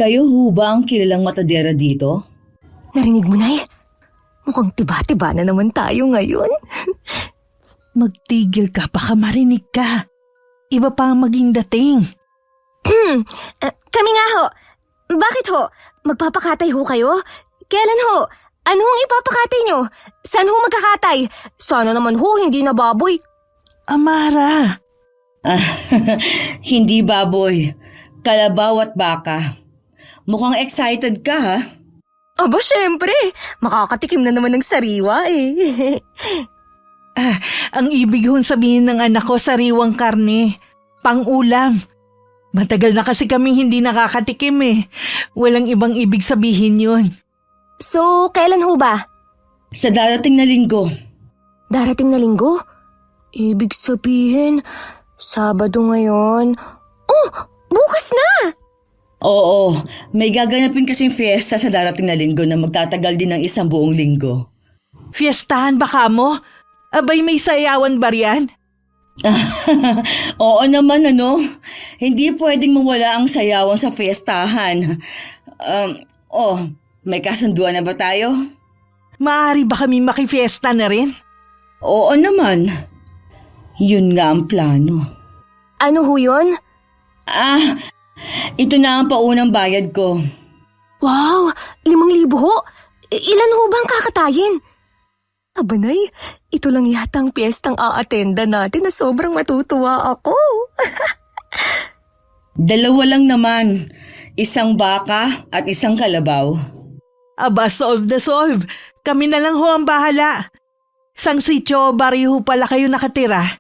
Kayo ho ba ang kilalang matadera dito? Narinig mo, Nay? Mukhang tiba-tiba na naman tayo ngayon. Magtigil ka, baka marinig ka. Iba pa ang maging dating. Kami nga ho. Bakit ho? Magpapakatay ho kayo? Kailan ho? Ano ang ipapakatay nyo? Saan ho magkakatay? Sana naman ho, hindi na baboy. Amara, Hindi baboy, kalabaw at baka. Mukhang excited ka ha? Aba, syempre. Makakatikim na naman ng sariwa eh. ang ibig hong sabihin ng anak ko sariwang karne, pang-ulam. Matagal na kasi kaming hindi nakakatikim eh. Walang ibang ibig sabihin yun. So, kailan ho ba? Sa darating na linggo. Darating na linggo? Ibig sabihin, Sabado ngayon. Oh, bukas na! Oo, may gaganapin kasing fiesta sa darating na linggo na magtatagal din ng isang buong linggo. Fiestahan ba ka mo? Abay may sayawan ba riyan? Oo naman ano, hindi pwedeng mawala ang sayawan sa fiestahan. May kasunduan na ba tayo? Maaari ba kami makifiesta na rin? Oo naman. Yun nga ang plano. Ano ho yun? Ito na ang paunang bayad ko. Wow, 5,000 ho? Ilan ho bang kakatayin? Abanay, ito lang yata ang piyestang a-attenda natin na sobrang matutuwa ako. 2 lang naman. Isang baka at isang kalabaw. Aba, solve na solve. Kami na lang ho ang bahala. Sang sityo, baryo pala kayo nakatira.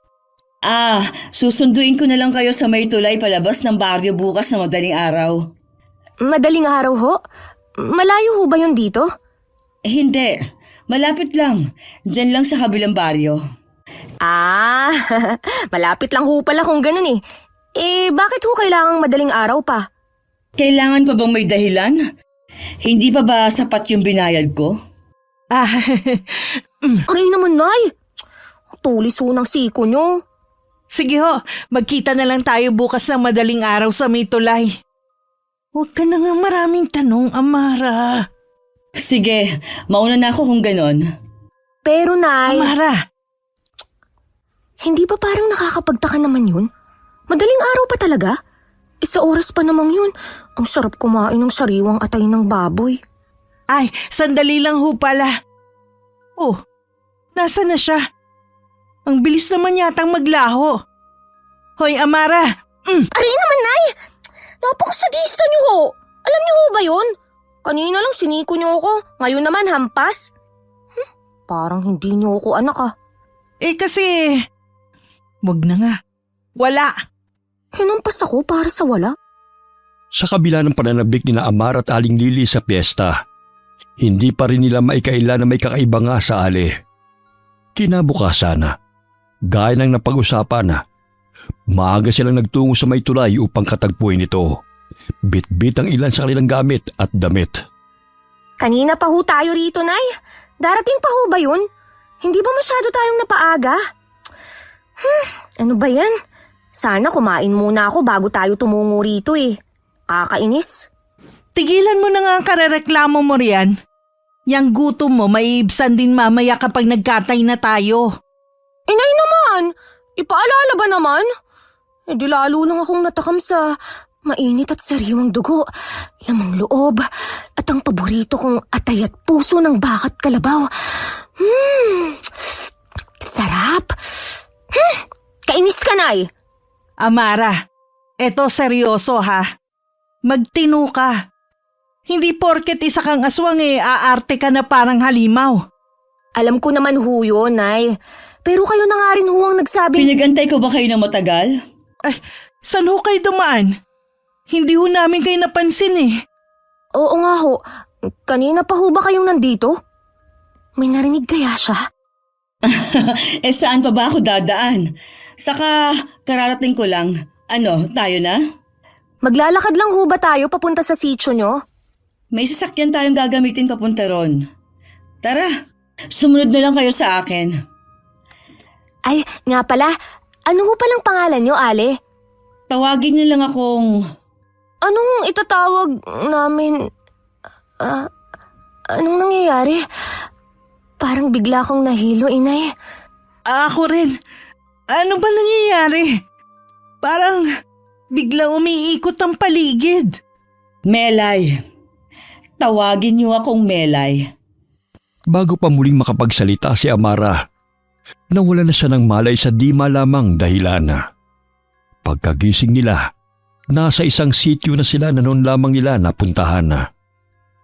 Susunduin ko na lang kayo sa may tulay palabas ng baryo bukas na madaling araw. Madaling araw ho? Malayo ho ba yun dito? Hindi. Malapit lang. Diyan lang sa kabilang baryo. Malapit lang ho pala kung ganun eh. Bakit ho kailangang madaling araw pa? Kailangan pa bang may dahilan? Hindi pa ba sapat yung binayad ko? Aray naman, Nay. Tulis ho ng siko nyo. Sige ho, magkita na lang tayo bukas ng madaling araw sa may tulay. Huwag ka na nga maraming tanong, Amara. Sige, mauna na ako kung ganon. Pero, Nay, Amara, hindi ba parang nakakapagtaka naman yun? Madaling araw pa talaga? Sa oras pa namang yun, ang sarap kumain ng sariwang atay ng baboy. ay, sandali lang ho pala. Oh, nasa na siya? Ang bilis naman yatang maglaho. Hoy, Amara! Aray naman, Nay! Napakasadista niyo ho! Alam niyo ho ba yun? Kanina lang siniko niyo ako, ngayon naman hampas. Parang hindi niyo ako anak ah. Kasi... Wag na nga. Wala. Hinampas ako para sa wala. Sa kabila ng pananabik ni na Amar at Aling Lily sa piyesta, hindi pa rin nila maikaila na may kakaiba nga sa Ali. Kinabukasan na, gaya ng napag-usapan na, maaga silang nagtungo sa may tulay upang katagpuin ito. Bit-bit ang ilan sa kanilang gamit at damit. Kanina pa ho tayo rito, Nay. Darating pa ho ba yun? Hindi ba masyado tayong napaaga? Ano ba yan? Sana kumain muna ako bago tayo tumungo rito eh. Kakainis. Tigilan mo na nga ang karereklamo mo riyan. Yang gutom mo maiibsan din mamaya kapag nagkatay na tayo. Inay naman! Ipaalala ba naman? Di lalo lang akong natakam sa mainit at sariwang dugo, lamang loob, at ang paborito kong atay at puso ng baka't kalabaw. Sarap! Kainis ka, Nay! Amara, eto seryoso ha. Magtino ka. Hindi porket isa kang aswang aarte ka na parang halimaw. Alam ko naman ho yun, Nay. Pero kayo na nga rin ho ang nagsabing... Pinagantay ko ba kayo ng matagal? Ay, saan ho kayo dumaan? Hindi ho namin kayo napansin eh. Oo nga ho. Kanina pa ho ba kayong nandito? May narinig kaya siya? Saan pa ba ako dadaan? Saka kararating ko lang. Ano, tayo na? Maglalakad lang ho ba tayo papunta sa sitio nyo? May sasakyan tayong gagamitin papunta ron. Tara, sumunod na lang kayo sa akin. Ay, nga pala. Ano ho palang pangalan nyo, Ale? Tawagin niyo lang akong Anong itatawag namin? Anong nangyayari? Parang bigla akong nahilo, inay. Ako rin. Ano ba nangyayari? Parang biglang umiikot ang paligid. Melay. Tawagin niyo akong Melay. Bago pa muling makapagsalita si Amara, nawala na siya ng malay sa di malamang dahilan. Pagkagising nila, nasa isang sityo na sila na noon lamang nila napuntahan.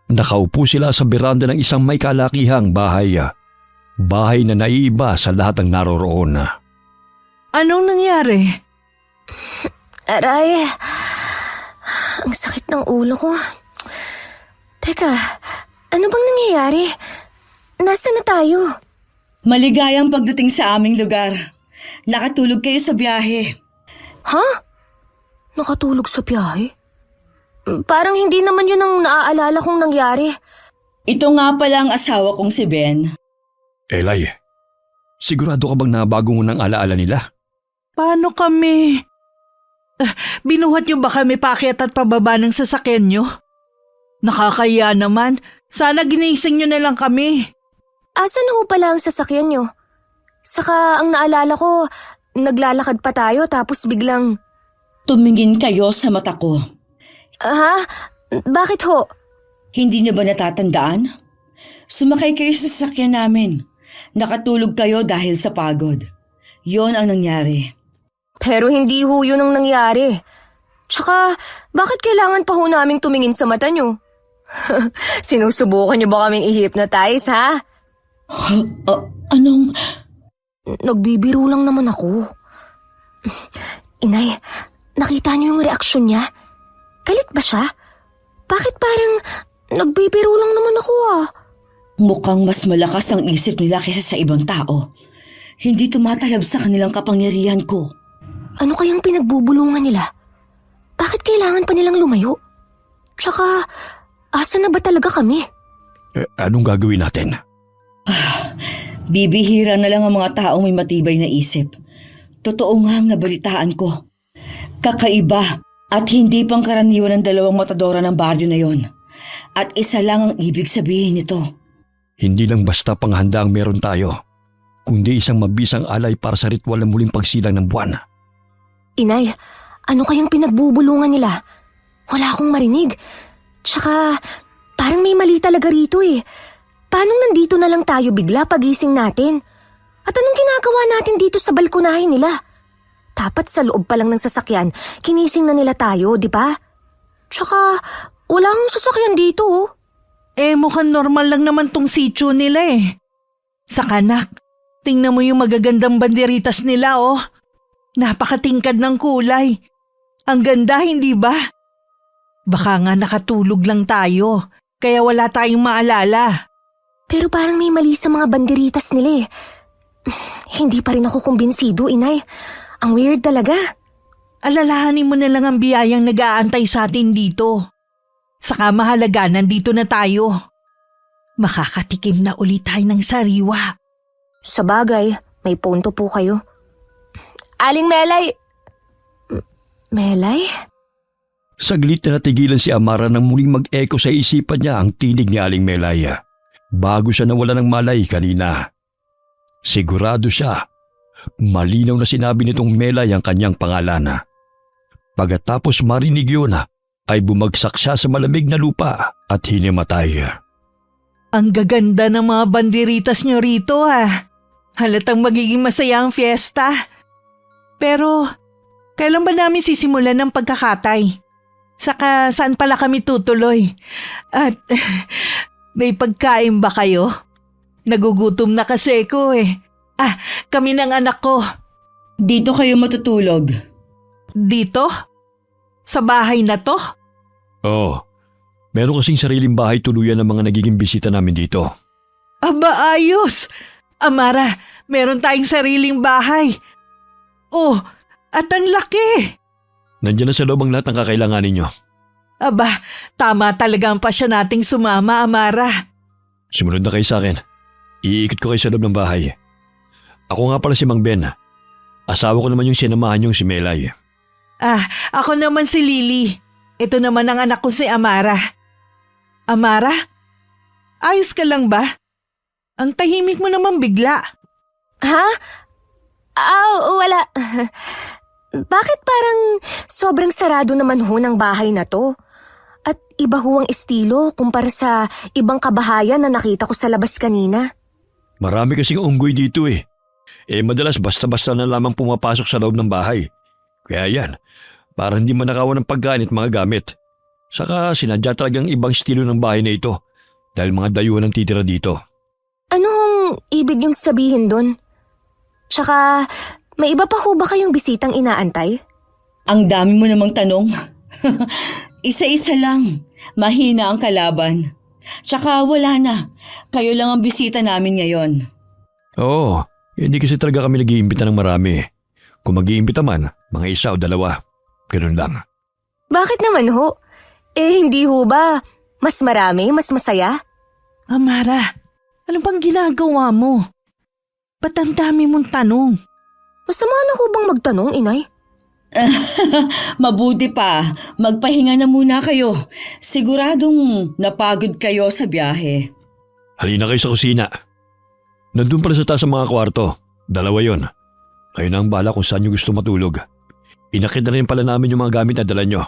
Nakaupo sila sa beranda ng isang may kalakihang bahay. Bahay na naiiba sa lahat ng naroroon. Anong nangyari? Aray, ang sakit ng ulo ko. Teka, ano bang nangyayari? Nasaan na tayo? Maligayang pagdating sa aming lugar. Nakatulog kayo sa biyahe. Ha? Nakatulog sa biyahe? Parang hindi naman yun ang naaalala kong nangyari. Ito nga pala ang asawa kong si Ben. Elay, sigurado ka bang nabago mo ng alaala nila? Paano kami? Binuhat niyo ba kami paakyat at pababa ng sasakyan niyo? Nakakaya naman. Sana ginising niyo na lang kami. Asan ho pala ang sasakyan nyo? Saka ang naalala ko, naglalakad pa tayo tapos biglang... Tumingin kayo sa mata ko. Ha? Bakit ho? Hindi niyo ba natatandaan? Sumakay kayo sa sasakyan namin. Nakatulog kayo dahil sa pagod. Yon ang nangyari. Pero hindi ho yun ang nangyari. Tsaka, bakit kailangan pa ho naming tumingin sa mata nyo? Sinusubukan nyo ba kaming i-hypnotize, ha? Anong... Nagbibiro lang naman ako. Inay, nakita niyo yung reaksyon niya? Galit ba siya? Bakit parang nagbibiro lang naman ako Mukhang mas malakas ang isip nila kaysa sa ibang tao. Hindi tumatalab sa kanilang kapangyarihan ko. Ano kayang pinagbubulungan nila? Bakit kailangan pa nilang lumayo? Tsaka, asa na ba talaga kami? Anong gagawin natin? Bibihira na lang ang mga taong may matibay na isip. Totoo nga ang nabalitaan ko. Kakaiba at hindi pangkaraniwan ang dalawang matadora ng baryo na yon. At isa lang ang ibig sabihin nito. Hindi lang basta panghanda ang meron tayo, kundi isang mabisang alay para sa ritual ng muling pagsilang ng buwan. Inay, ano kayang pinagbubulungan nila? Wala akong marinig. Tsaka, parang may mali talaga rito eh. Paano nandito na lang tayo bigla pagising natin? At anong ginagawa natin dito sa balkonahe nila? Dapat sa loob pa lang ng sasakyan, kinising na nila tayo, di ba? Tsaka, wala akong sasakyan dito oh. Mukhang normal lang naman tong sityo nila eh. Saka nak, tingnan mo yung magagandang banderitas nila oh. Napakatingkad ng kulay. Ang ganda, hindi ba? Baka nga nakatulog lang tayo, kaya wala tayong maalala. Pero parang may mali sa mga banderitas nila eh. Hindi pa rin ako kumbinsido, inay. Ang weird talaga. Alalahanin mo na lang ang biyayang nag-aantay sa atin dito. Saka mahalaga, nandito na tayo. Makakatikim na ulit tayo ng sariwa. Sa bagay, may punto po kayo. Aling Melay! Melay? Saglit na natigilan si Amara nang muling mag-echo sa isipan niya ang tinig ni Aling Melay. Bago siya nawala ng malay kanina. Sigurado siya, malinaw na sinabi nitong Melay ang kanyang pangalan. Pagkatapos marinig yun, ay bumagsak siya sa malamig na lupa at hinimatay. Ang gaganda ng mga banderitas nyo rito Halatang magiging masaya ang fiesta. Pero, kailan ba namin sisimulan ng pagkakatay? Saka saan pala kami tutuloy? At may pagkain ba kayo? Nagugutom na kasi ko eh. Kami ng anak ko. Dito kayo matutulog. Dito? Sa bahay na to? Oo, meron kasing sariling bahay tuluyan ng mga nagiging bisita namin dito. Aba, ayos! Amara, meron tayong sariling bahay. Oh, at ang laki! Nandiyan na sa loob ang lahat ng kakailangan ninyo. Aba, tama talaga ang pasya nating sumama, Amara. Sumunod na kayo sa akin. Iikot ko kayo sa loob ng bahay. Ako nga pala si Mang Ben. Asawa ko naman yung sinamahan yung si Melay. Ako naman si Lily. Ito naman ang anak ko si Amara. Amara? Ayos ka lang ba? Ang tahimik mo naman bigla. Ha? Wala. Bakit parang sobrang sarado naman ho ng bahay na to? At iba ho ang estilo kumpara sa ibang kabahayan na nakita ko sa labas kanina. Marami kasing unggoy dito eh. Madalas basta-basta na lamang pumapasok sa loob ng bahay. Kaya yan, para hindi manakawan ng pagkain at mga gamit. Saka sinadya talagang ibang estilo ng bahay na ito dahil mga dayuhan ang titira dito. Anong ibig niyong sabihin doon? Tsaka, may iba pa ho ba kayong bisitang inaantay? Ang dami mo namang tanong. Isa-isa lang. Mahina ang kalaban. Tsaka wala na. Kayo lang ang bisita namin ngayon. Oo, hindi kasi talaga kami nag-iimbita ng marami. Kung mag-iimbita man, mga isa o dalawa. Ganun lang. Bakit naman ho? Hindi ho ba mas marami, mas masaya? Amara, ano bang ginagawa mo? Ba't ang dami mong tanong? Masama na ho bang magtanong, inay? Mabuti pa, magpahinga na muna kayo. Siguradong napagod kayo sa biyahe. Halina kayo sa kusina. Nandun pala sa taas ang mga kwarto. 2 yon. Kayo na ang bala kung saan nyo gusto matulog. Inakit na rin pala namin yung mga gamit na dala nyo.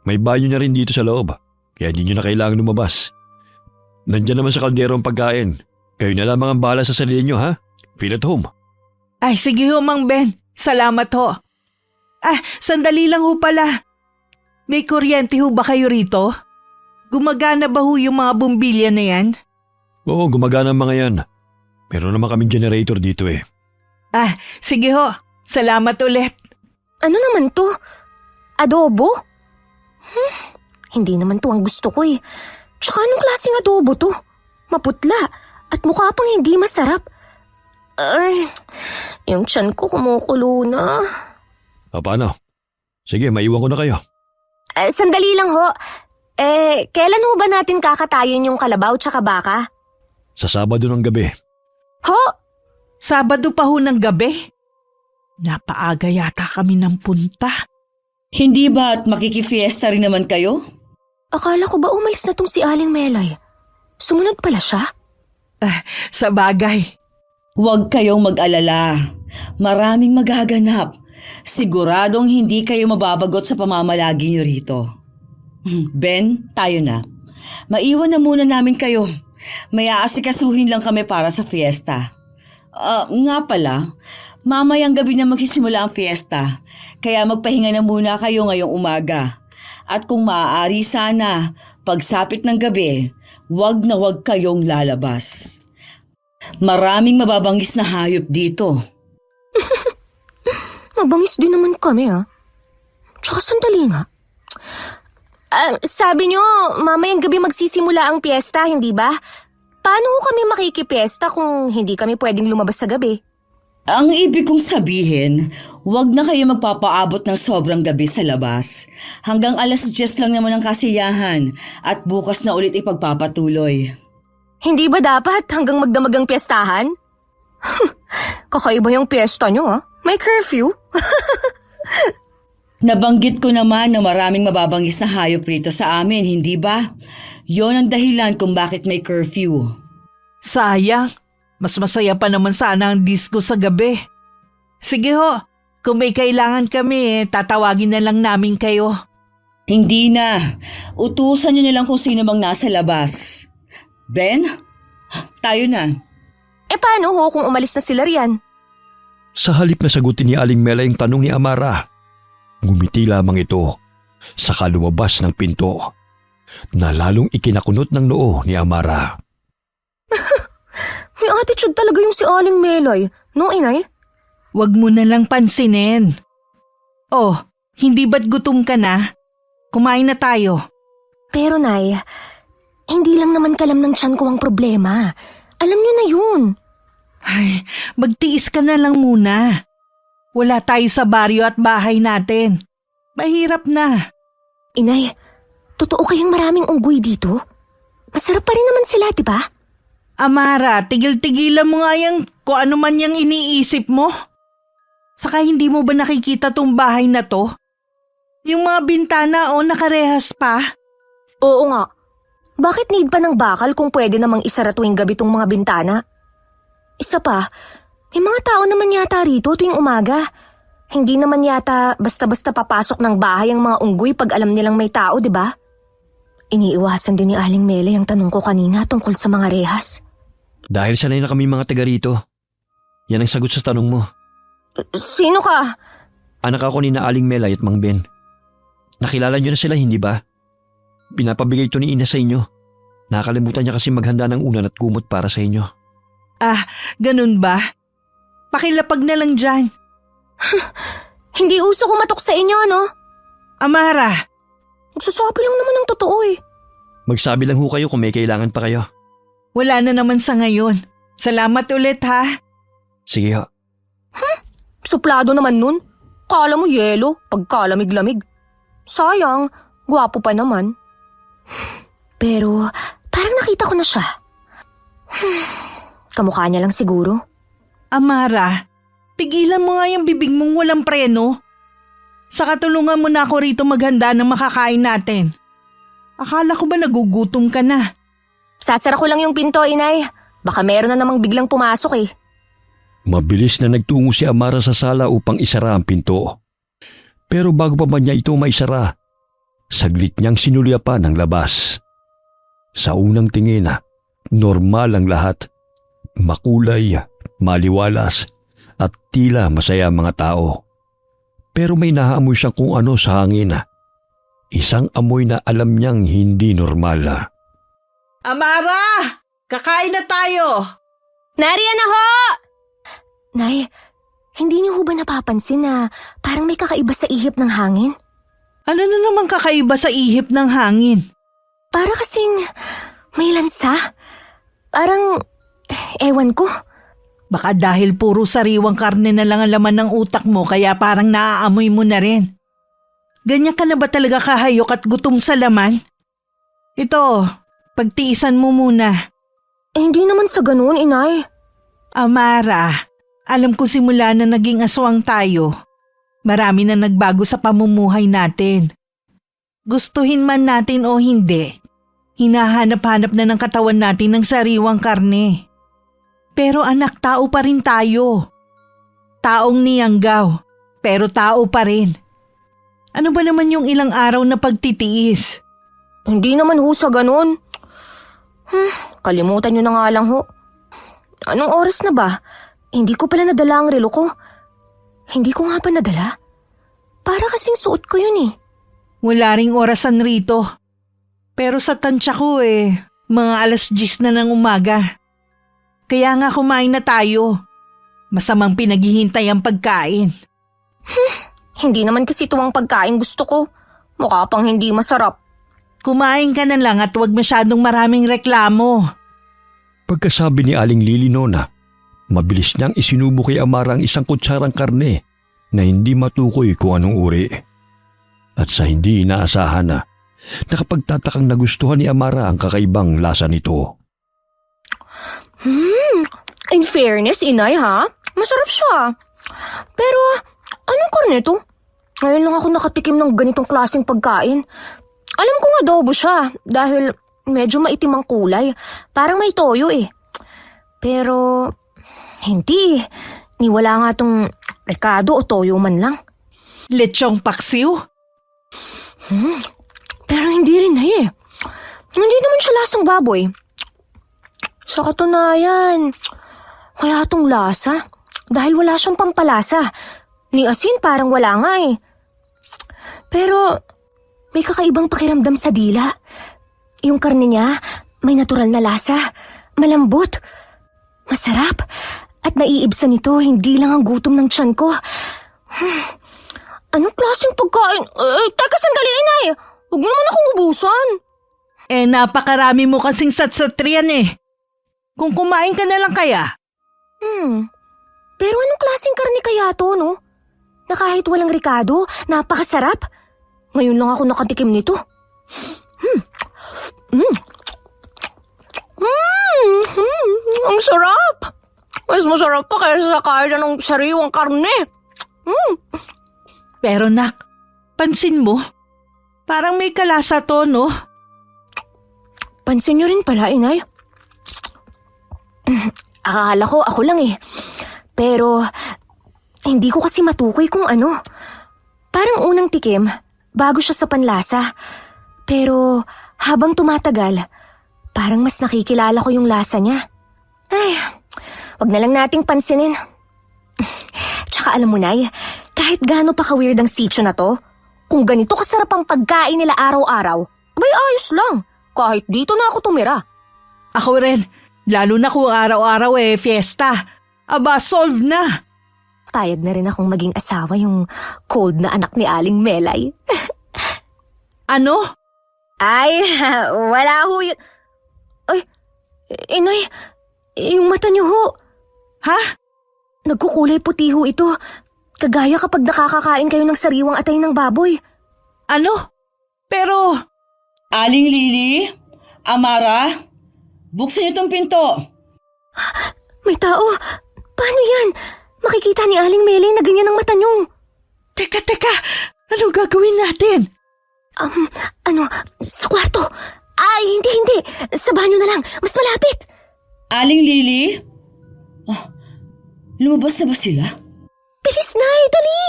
May banyo na rin dito sa loob, kaya hindi nyo na kailangan lumabas. Nandiyan naman sa kaldero ang pagkain. Kayo na lamang ang bala sa sarili nyo, ha? Feel at home. Ay, sige ho, Mang Ben. Salamat ho. Sandali lang ho pala. May kuryente ho ba kayo rito? Gumagana ba ho yung mga bumbilya na yan? Oo, gumagana ang mga yan. Meron naman kaming generator dito eh. Sige ho. Salamat ulit. Ano naman to? Adobo? Hindi naman to ang gusto ko eh. Tsaka anong klaseng adobo to? Maputla at mukha pang hindi masarap. Ay, yung tiyan ko kumukulo na. Paano? Sige, maiwan ko na kayo. Sandali lang ho. Kailan ho ba natin kakatayin yung kalabaw tsaka baka? Sa Sabado ng gabi. Ho? Sabado pa ho ng gabi? Napaaga yata kami ng punta. Hindi ba at makikifiesta rin naman kayo? Akala ko ba umalis na tong si Aling Melay? Sumunod pala siya? Sa bagay. Huwag kayong mag-alala. Maraming maghaganap. Siguradong hindi kayo mababagot sa pamamalagi niyo rito. Ben, tayo na. Maiwan na muna namin kayo. May aasikasuhin lang kami para sa fiesta. Nga pala, mamayang gabi na magsisimula ang fiesta. Kaya magpahinga na muna kayo ngayong umaga. At kung maaari sana, pagsapit ng gabi, wag na wag kayong lalabas. Maraming mababangis na hayop dito. Mabangis din naman kami Tsaka sandali nga. Sabi nyo, mamayang gabi magsisimula ang piyesta, hindi ba? Paano ho kami makikipiesta kung hindi kami pwedeng lumabas sa gabi? Ang ibig kong sabihin, wag na kayo magpapaabot ng sobrang gabi sa labas. Hanggang 10:00 lang naman ang kasiyahan at bukas na ulit ipagpapatuloy. Hindi ba dapat hanggang magdamagang piyestahan? Kakaiba yung piyesta nyo May curfew? Nabanggit ko naman na maraming mababangis na hayop rito sa amin, hindi ba? Yon ang dahilan kung bakit may curfew. Sayang. Mas masaya pa naman sana ang disco sa gabi. Sige ho. Kung may kailangan kami, tatawagin na lang namin kayo. Hindi na. Utusan niyo nilang kung sino mang nasa labas. Ben, tayo na. Paano ho kung umalis na sila riyan? Sa halip na sagutin ni Aling Mela yung tanong ni Amara, ngumiti lamang ito saka lumabas ng pinto na lalong ikinakunot ng noo ni Amara. May attitude talaga yung si Aling Melay, no inay? Huwag mo na lang pansinin. Oh, hindi ba't gutom ka na? Kumain na tayo. Pero nay, hindi lang naman kalam ng tiyan ko ang problema. Alam niyo na yun. Ay, magtiis ka na lang muna. Wala tayo sa baryo at bahay natin. Mahirap na. Inay, totoo kayang maraming unggoy dito? Masarap pa rin naman sila, di ba? Amara, tigil-tigilan mo nga yung kung ano man yung iniisip mo. Saka hindi mo ba nakikita tong bahay na to? Yung mga bintana nakarehas pa. Oo nga. Bakit need pa ng bakal kung pwede namang isara tuwing gabi tong mga bintana? Isa pa, may mga tao naman yata rito tuwing umaga. Hindi naman yata basta-basta papasok ng bahay ang mga unggoy pag alam nilang may tao, di ba? Iniiwasan din ni Aling Mele ang tanong ko kanina tungkol sa mga rehas. Dahil sanay na kami mga taga rito. Yan ang sagot sa tanong mo. Sino ka? Anak ako ni na Aling Melay at Mang Ben. Nakilala niyo na sila, hindi ba? Pinapabigay ito ni Ina sa inyo. Nakakalimutan niya kasi maghanda ng unan at kumot para sa inyo. Ganun ba? Pakilapag na lang dyan. Hindi uso kumatok sa inyo, no? Amara, Nagsasabi lang naman ng totoo eh. Magsabi lang ho kayo kung may kailangan pa kayo. wala na naman sa ngayon. Salamat ulit ha. Sige ho. Suplado naman nun. Kala mo yelo, pagkalamig-lamig. Sayang, gwapo pa naman. Pero parang nakita ko na siya. Kamukha niya lang siguro. Amara, pigilan mo nga yung bibig mong walang preno. Sa katulungan mo na ako rito maghanda ng makakain natin. Akala ko ba nagugutom ka na? Sasara ko lang yung pinto, inay. Baka meron na namang biglang pumasok eh. Mabilis na nagtungo si Amara sa sala upang isara ang pinto. Pero bago pa man niya ito maisara, saglit niyang sinulyapan ang labas. Sa unang tingin, normal ang lahat. Makulay, maliwalas, at tila masaya ang mga tao. Pero may nahaamoy siyang kung ano sa hangin. Isang amoy na alam niyang hindi normal. Amara! Kakain na tayo! Nariyan na ho! Nay, hindi niyo ho ba napapansin na parang may kakaiba sa ihip ng hangin? Ano na naman kakaiba sa ihip ng hangin? Para kasing may lansa. Parang, ewan ko. Baka dahil puro sariwang karne na lang ang laman ng utak mo kaya parang naaamoy mo na rin. Ganyan ka na ba talaga kahayok at gutom sa laman? Ito, pagtiisan mo muna. Hindi naman sa ganun, inay. Amara, alam ko simula na naging aswang tayo. Marami na nagbago sa pamumuhay natin. Gustuhin man natin o hindi, hinahanap-hanap na ng katawan natin ng sariwang karne. Pero anak, tao pa rin tayo. Taong niyanggaw, pero tao pa rin. Ano ba naman yung ilang araw na pagtitiis? Hindi naman ho sa ganun. Kalimutan nyo na nga lang ho. Anong oras na ba? Hindi ko pala nadala ang relo ko. Hindi ko nga pa nadala. Para kasing suot ko yun eh. Wala ring orasan rito. Pero sa tansya ko mga 10:00 na ng umaga. Kaya nga kumain na tayo. Masamang pinaghihintay ang pagkain. Hindi naman kasi tuwang pagkain gusto ko. Mukha pang hindi masarap. Kumain ka na lang at huwag masyadong maraming reklamo. Pagkasabi ni Aling Lili Nona, mabilis niyang isinubo kay Amara ang isang kutsarang karne na hindi matukoy kung anong uri. At sa hindi inaasahan nakapagtatakang nagustuhan ni Amara ang kakaibang lasa nito. In fairness, inay ha? Masarap siya. Pero, anong karne to? Ngayon lang ako nakatikim ng ganitong klaseng pagkain. Alam ko nga adobo siya dahil medyo maitim ang kulay. Parang may toyo eh. Pero, hindi. Niwala nga tong rekado o toyo man lang. Lechong paksiw? Pero hindi rin eh. Hindi naman siya lasang baboy. Sa katunayan, wala tong lasa. Dahil wala siyang pampalasa. Ni asin parang wala nga eh. Pero may kakaibang pakiramdam sa dila. Yung karne niya may natural na lasa. Malambot. Masarap. At naiibsan nito hindi lang ang gutom ng tiyan ko. Anong klaseng pagkain? Teka sandali inay. Huwag mo naman akong ubusan. Napakarami mo kasing satsatrian Kung kumain ka na lang kaya? Pero anong klaseng karne kaya to, no? Na kahit walang rikado, napakasarap. Ngayon lang ako nakatikim nito. Ang sarap! Mas masarap pa kaysa sa kain ng sariwang karne. Pero nak, Pansin mo? Parang may kalasa to, no? Pansin niyo rin pala, inay. Akala ko ako lang eh. Pero, hindi ko kasi matukoy kung ano. Parang unang tikim, bago siya sa panlasa. Pero, habang tumatagal, parang mas nakikilala ko yung lasa niya. Ay, wag na lang nating pansinin. Tsaka alam mo, Nay, kahit gaano pa ka-weird ang sitio na to, kung ganito kasarap ang pagkain nila araw-araw, abay ayos lang. Kahit dito na ako tumira. Ako rin. Lalo na kung araw-araw fiesta. Aba, solve na. Payag na rin akong maging asawa yung cold na anak ni Aling Melay. Ano? Ay, wala ho yun. Ay, inay, yung mata niyo ho. Ha? Nagkukulay puti ho ito. Kagaya kapag nakakakain kayo ng sariwang atay ng baboy. Ano? Pero, Aling Lily? Amara? Buksan niyo tong pinto. May tao. Paano yan? Makikita ni Aling Melay na ganyan ang mata niyo. teka, ano gagawin natin? Sa kwarto. Ay, hindi. Sa banyo na lang. Mas malapit. Aling Lily? Oh, lumabas na ba sila? Bilis, Nay, dali.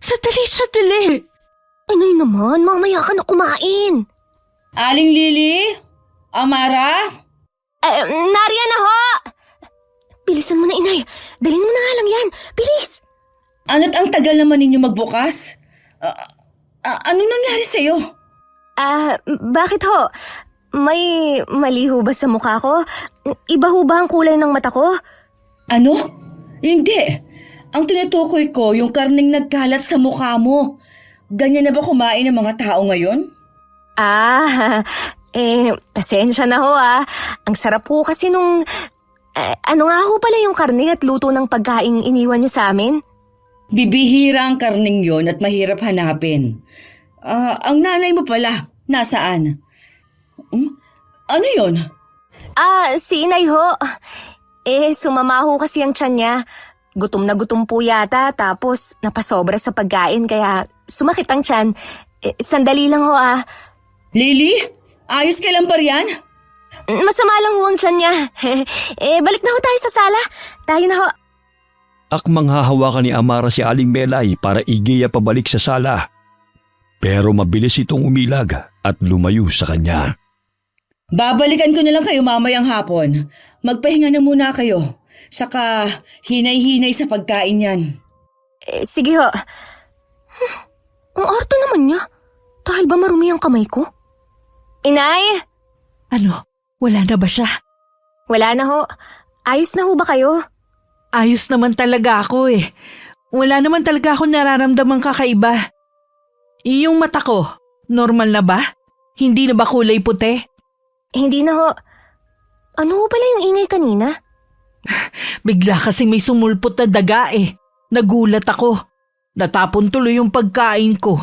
Sadali. Inay naman, mamaya ka na kumain. Aling Lily? Amara? Nariyan na ho! Bilisan mo na, inay. Dalhin mo na nga lang yan. Bilis! Ano't ang tagal naman ninyo magbukas? Anong nangyari sa'yo? Bakit ho? May mali ho ba sa mukha ko? Iba ho ba ang kulay ng mata ko? Ano? Hindi. Ang tinutukoy ko, yung karning nagkalat sa mukha mo. Ganyan na ba kumain ng mga tao ngayon? Pasensya na ho Ang sarap ho kasi nung... ano nga ho pala yung karne at luto ng pagkaing iniwan niyo sa amin? Bibihira ang karning yon at mahirap hanapin. Ang nanay mo pala, nasaan? Ano yon? Si inay ho. Sumama ho kasi ang tiyan niya. Gutom na gutom po yata tapos napasobra sa pagkain kaya sumakit ang tiyan. Sandali lang ho Lily? Ayos ka lang pa riyan? Masama lang ho ang tiyan niya. Balik na ho tayo sa sala. Tayo na ho. Akmang hahawakan ni Amara si Aling Melay para igiya pabalik sa sala. Pero mabilis itong umilag at lumayo sa kanya. Babalikan ko na lang kayo mamayang hapon. Magpahinga na muna kayo. Saka hinay-hinay sa pagkain yan. Sige ho. Ang arte naman niya. Dahil ba marumi ang kamay ko? Inay! Ano? Wala na ba siya? Wala na ho. Ayos na ho ba kayo? Ayos naman talaga ako Wala naman talaga ako nararamdamang kakaiba. Yung mata ko, normal na ba? Hindi na ba kulay puti? Hindi na ho. Ano ho pala yung ingay kanina? Bigla kasi may sumulpot na daga Nagulat ako. Natapon tuloy yung pagkain ko.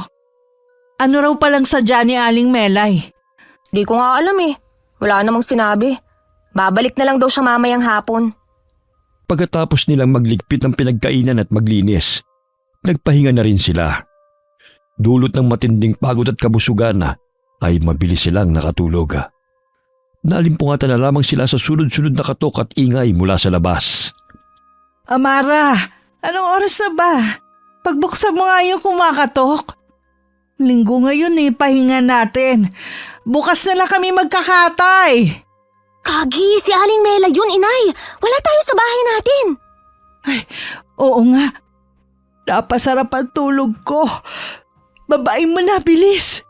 Ano raw palang sadya ni Aling Melay? Di ko nga alam Wala namang sinabi. Babalik na lang daw siya mamayang hapon. Pagkatapos nilang magligpit ng pinagkainan at maglinis, nagpahinga na rin sila. Dulot ng matinding pagod at kabusugan ay mabilis silang nakatulog. Nalimpungatan na lamang sila sa sunod-sunod na katok at ingay mula sa labas. Amara, anong oras na ba? Pagbuksan mo nga yung kumakatok. Linggo ngayon pahinga natin. Bukas na lang kami magkakatay. Kagi, si Aling Mela yun, inay. Wala tayo sa bahay natin. Ay, oo nga. Napasarap ang tulog ko. Babae mo na, bilis.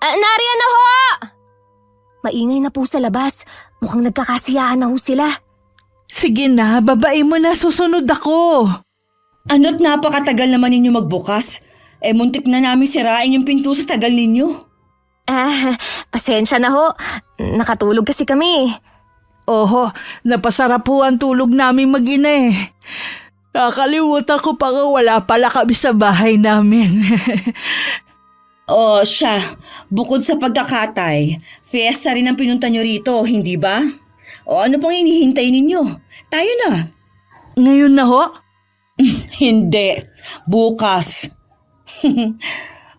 Nariyan na ho! Maingay na po sa labas. Mukhang nagkakasiyahan na ho sila. Sige na, babae mo na, susunod ako. Ano't napakatagal naman ninyo magbukas? Muntik na namin sirain yung pinto sa tagal ninyo. Pasensya na ho. Nakatulog kasi kami. Oho, napasarap po ang tulog namin mag-ina Nakalimutan ko pa nga wala pala kami sa bahay namin. Siya, bukod sa pagkakatay, fiesta rin ang pinunta nyo rito, hindi ba? Ano pang hinihintay ninyo? Tayo na. Ngayon na ho? Hindi, bukas.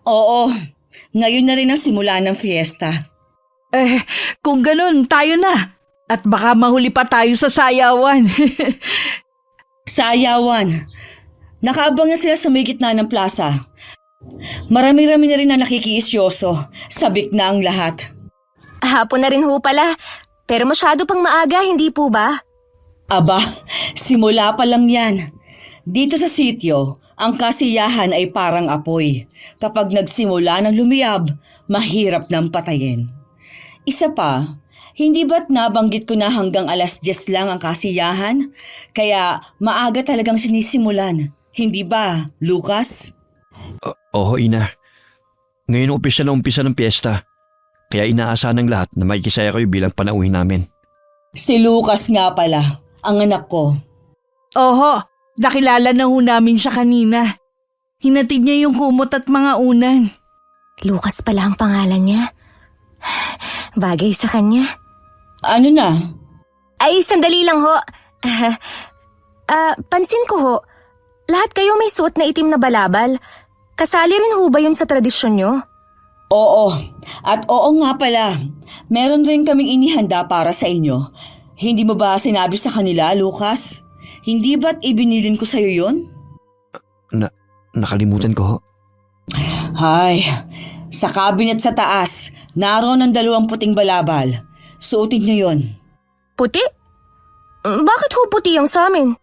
Oo, ngayon na rin ang simula ng fiesta. Kung ganun, tayo na. At baka mahuli pa tayo sa sayawan. Sayawan. Nakaabang na sila sa may gitna ng plaza. Marami-rami na rin na nakikiisyoso. Sabik na ang lahat. Hapon na rin ho pala. Pero masyado pang maaga, hindi po ba? Aba, simula pa lang yan. Dito sa sityo, ang kasiyahan ay parang apoy. Kapag nagsimula ng lumiyab, mahirap nang patayin. Isa pa, hindi ba't nabanggit ko na hanggang 10:00 lang ang kasiyahan? Kaya maaga talagang sinisimulan. Hindi ba, Lucas? Oo, ina. Ngayon umpisa ng piyesta. Kaya inaasahan ng lahat na makikisaya kayo bilang panauhin namin. Si Lucas nga pala, ang anak ko. Oho, nakilala na ho namin siya kanina. Hinatid niya yung kumot at mga unan. Lucas pala ang pangalan niya. Bagay sa kanya. Ano na? Ay, sandali lang ho. Pansin ko ho, lahat kayo may suot na itim na balabal. Kasali rin ho ba yun sa tradisyon nyo? Oo, at oo nga pala. Meron rin kaming inihanda para sa inyo. Hindi mo ba sinabi sa kanila, Lucas? Hindi ba't ibinilin ko sa'yo yun? Nakalimutan ko ho. Hay, sa cabinet sa taas, naroon ang 2 puting balabal. Suotin niyo yon. Puti? Bakit ho puti ang sa amin?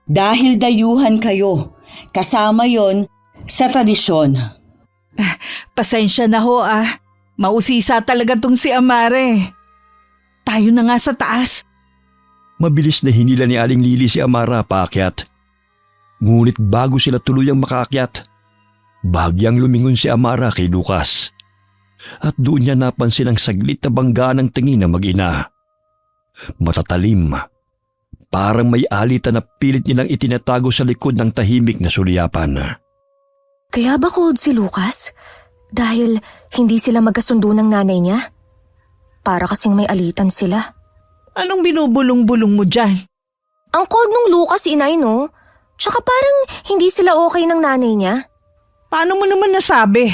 Dahil dayuhan kayo. Kasama yon sa tradisyon. Pasensya na ho Mausisa talaga tong si Amare. Tayo na nga sa taas. Mabilis na hinila ni Aling Lily si Amara paakyat. Ngunit bago sila tuluyang makaakyat, bagyang lumingon si Amara kay Lucas. At doon niya napansin ang saglit na bangga ng tingin ng mag-ina. Matatalim, parang may alitan na pilit nilang itinatago sa likod ng tahimik na sulyapan. Kaya ba cold si Lucas? Dahil hindi sila magkasundo ng nanay niya? Para kasing may alitan sila. Anong binubulong-bulong mo dyan? Ang cold nung Lucas, inay, no? Tsaka parang hindi sila okay ng nanay niya. Paano mo naman nasabi?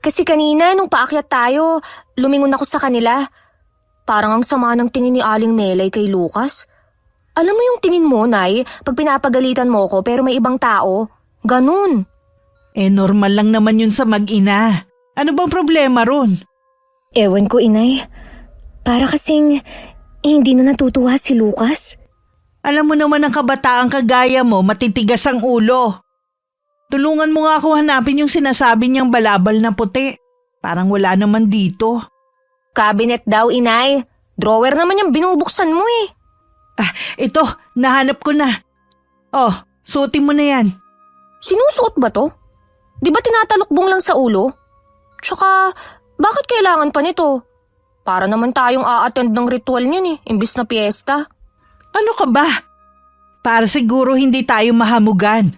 Kasi kanina nung paakyat tayo, lumingon ako sa kanila. Parang ang sama ng tingin ni Aling Melay kay Lucas. Alam mo yung tingin mo, Nay, pag pinapagalitan mo ko pero may ibang tao? Ganun. Normal lang naman yun sa mag-ina. Ano bang problema ron? Ewan ko, inay. Para kasing hindi na natutuwa si Lucas. Alam mo naman ang kabataang kagaya mo, matitigas ang ulo. Tulungan mo nga ako hanapin yung sinasabi niyang balabal na puti. Parang wala naman dito. Cabinet daw, inay. Drawer naman yung binubuksan mo eh. Ito, nahanap ko na. Oh, suotin mo na yan. Sinusuot ba to? Di ba tinatalukbong lang sa ulo? Tsaka, bakit kailangan pa nito? Para naman tayong a-attend ng ritual niyan eh, imbis na piyesta. Ano ka ba? Para siguro hindi tayo mahamugan.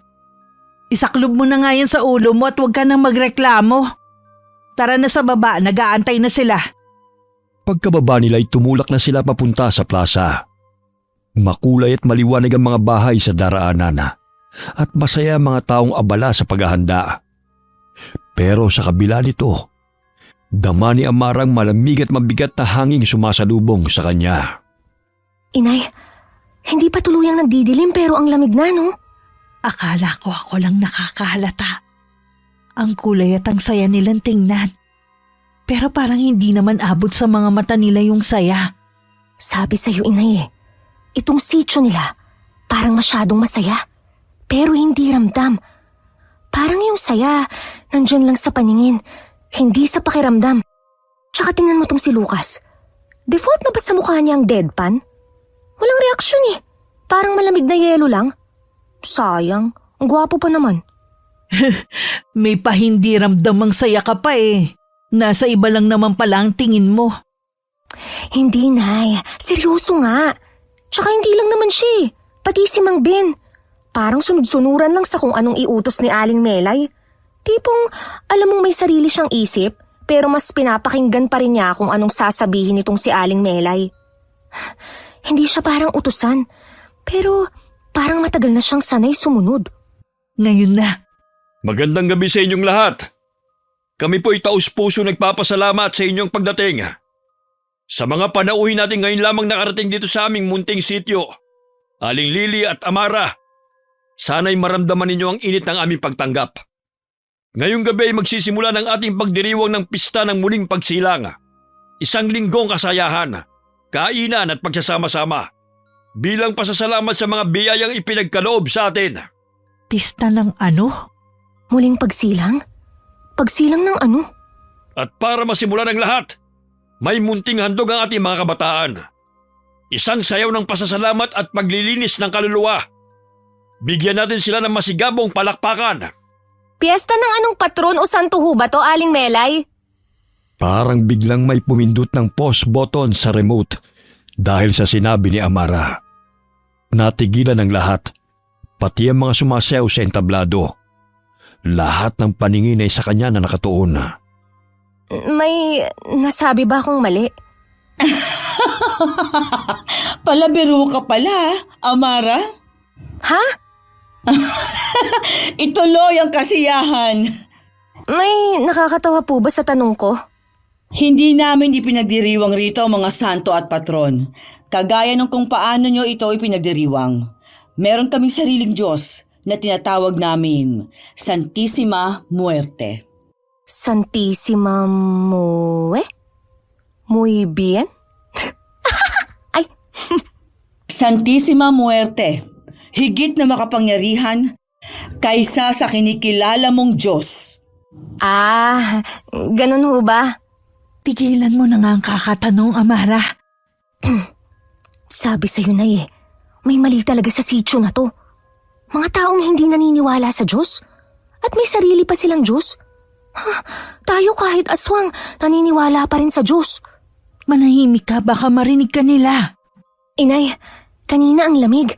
Isaklob mo na nga yan sa ulo mo at huwag ka nang magreklamo. Tara na sa baba, nag-aantay na sila. Pagkababa nila ay tumulak na sila papunta sa plaza. Makulay at maliwanag ang mga bahay sa daraanan at masaya ang mga taong abala sa paghahanda. Pero sa kabila nito, dama ni Amarang malamig at mabigat na hanging sumasalubong sa kanya. Inay, hindi pa tuluyang nagdidilim pero ang lamig na, no? Akala ko ako lang nakakahalata. Ang kulay at ang saya nilang tingnan. Pero parang hindi naman abot sa mga mata nila yung saya. Sabi sa'yo, inay itong sityo nila parang masyadong masaya. Pero hindi ramdam. Parang yung saya, nandyan lang sa paningin, hindi sa pakiramdam. Tsaka tingnan mo tong si Lucas. Default na ba sa mukha niya ang deadpan? Walang reaksyon eh. Parang malamig na yelo lang. Sayang, ang gwapo pa naman. May pahindi ramdamang saya ka pa eh. Nasa iba lang naman pala ang tingin mo. Hindi, Nay. Seryoso nga. Tsaka hindi lang naman siya eh. Pati si Mang Ben. Parang sunod-sunuran lang sa kung anong iutos ni Aling Melay. Tipong alam mong may sarili siyang isip pero mas pinapakinggan pa rin niya kung anong sasabihin nitong si Aling Melay. Hindi siya parang utusan pero parang matagal na siyang sanay sumunod. Ngayon na. Magandang gabi sa inyong lahat. Kami po'y taus-puso nagpapasalamat sa inyong pagdating. Sa mga panauhin natin ngayon lamang nakarating dito sa aming munting sityo, Aling Lily at Amara, sana'y maramdaman ninyo ang init ng aming pagtanggap. Ngayong gabi ay magsisimula ng ating pagdiriwang ng pista ng muling pagsilang. Isang linggong kasayahan, kainan at pagsasama-sama. Bilang pasasalamat sa mga biyayang ipinagkaloob sa atin. Pista ng ano? Muling pagsilang? Pagsilang ng ano? At para masimulan ang lahat, may munting handog ang ating mga kabataan. Isang sayaw ng pasasalamat at paglilinis ng kaluluwa. Bigyan natin sila ng masigabong palakpakan. Piyesta ng anong patron o santo ho ba to, Aling Melay? Parang biglang may pumindot ng pause button sa remote dahil sa sinabi ni Amara. Natigilan ang lahat, pati ang mga sumasayaw sa entablado. Lahat ng paningin ay sa kanya na nakatuon. May nasabi ba akong mali? Palabiro ka pala, Amara. Ha? Ituloy ang kasiyahan. May nakakatawa po ba sa tanong ko? Hindi namin ipinagdiriwang rito ang mga santo at patron. Kagaya ng kung paano nyo ito ipinagdiriwang. Meron kaming sariling Diyos na tinatawag namin Santissima Muerte. Santissima Mue? Muy bien? Ay, Santissima Muerte, higit na makapangyarihan kaysa sa kinikilala mong Diyos. ganun ho ba? Tigilan mo na nga ang kakatanong, Amara. Sabi sa'yo na may mali talaga sa sityo na to. Mga taong hindi naniniwala sa Diyos. At may sarili pa silang Diyos. Tayo kahit aswang, naniniwala pa rin sa Diyos. Manahimik ka, baka marinig ka nila. Inay, kanina ang lamig.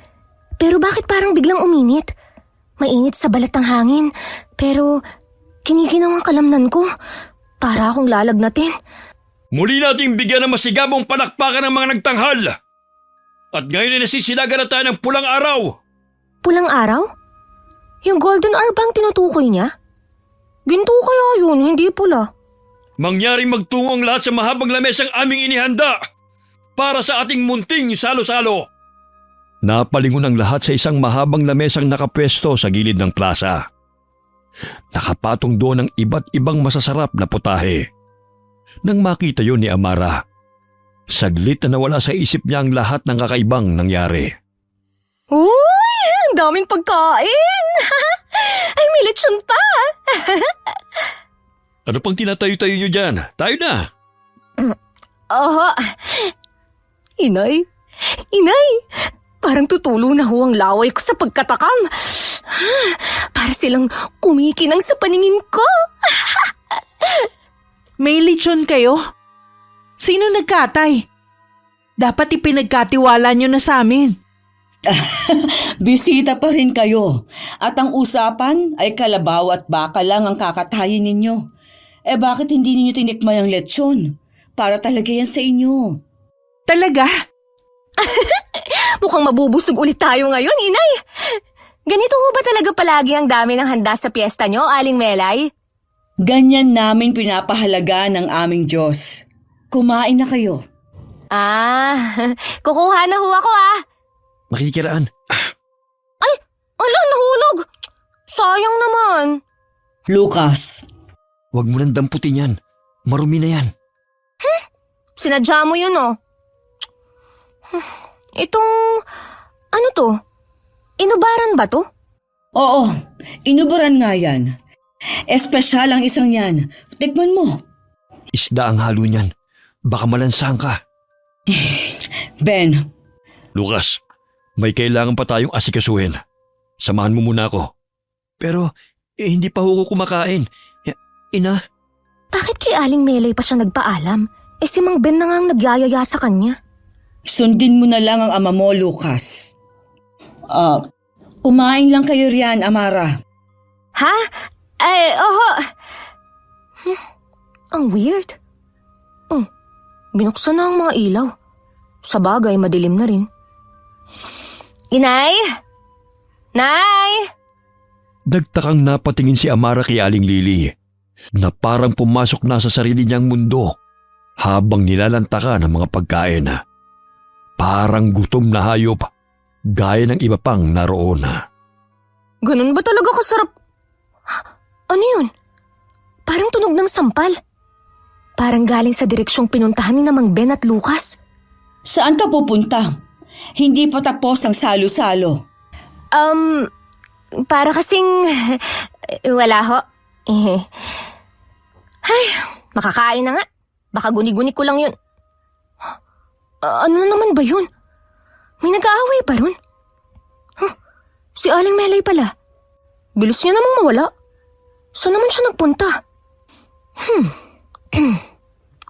Pero bakit parang biglang uminit? Mainit sa balat ng hangin, pero kinikinang ang kalamnan ko. Para akong lalagnatin. Muli nating bigyan ng masigabong palakpakan ng mga nagtanghal. At ngayon ay nasisilagan na tayo ng pulang araw. Pulang araw? Yung golden hour bang tinutukoy niya? Ginto kaya yun, hindi pula. Mangyaring magtungo ang lahat sa mahabang lamesang aming inihanda para sa ating munting salo-salo. Napalingon ang lahat sa isang mahabang lamesang nakapwesto sa gilid ng plaza. Nakapatong doon ang iba't ibang masasarap na putahe. Nang makita yun ni Amara, saglit na nawala sa isip niya ang lahat ng kakaibang nangyari. Uy, ang daming pagkain! Ay, may lechon pa! Ano pang tinatayo-tayo niyo dyan? Tayo na! Aha! Inay! Inay! Parang tutulo na ho ang laway ko sa pagkatakam. Para silang kumikinang sa paningin ko. May lechon kayo? Sino nagkatay? Dapat ipinagkatiwala nyo na sa amin. Bisita pa rin kayo. At ang usapan ay kalabaw at baka lang ang kakatayin ninyo. Bakit hindi ninyo tinikman ang lechon? Para talaga yan sa inyo. Talaga? Mukhang mabubusog ulit tayo ngayon, Inay. Ganito ho ba talaga palagi ang dami ng handa sa piyesta nyo, Aling Melay? Ganyan namin pinapahalaga ng aming Diyos. Kumain na kayo. Kukuha na ho ako Makikiraan. Ay, ala, nahulog. Sayang naman. Lucas, Huwag mo nang damputin yan. Marumi na yan. Sinadya mo yun, oh. Itong, ano to? Inubaran ba to? oo, inuburan nga yan. Espesyal ang isang yan. Tikman mo. Isda ang halo niyan. Baka malansahan ka. Ben, Lucas, may kailangan pa tayong asikasuhin. Samahan mo muna ako. Pero, hindi pa ako kumakain. Ina? Bakit kay Aling Melay pa siya nagpaalam? Si Mang Ben na nga ang nagyayaya sa kanya. sundin mo na lang ang ama mo, Lucas. Kumain lang kayo riyan, Amara. Ha? Oho. Ang weird. Binuksan na ang mga ilaw. Sa bagay, madilim na rin. Inay? Nay? Dagtakang napatingin si Amara kay Aling Lily. na parang pumasok na sa sarili niyang mundo habang nilalantakan ng mga pagkain. Parang gutom na hayop, gaya ng iba pang naroon. Ganun ba talaga kasarap? Ano yun? Parang tunog ng sampal. Parang galing sa direksyong pinuntahan ni Mang Ben at Lucas. Saan ka pupunta? Hindi pa tapos ang salo-salo. Para kasing... wala ho. Ay, makakain na nga. Baka guni-guni ko lang yun. Ano na naman ba yun? May nag-aaway pa ron? Si Aling Melay pala. Bilis niya namang mawala. Saan naman siya nagpunta?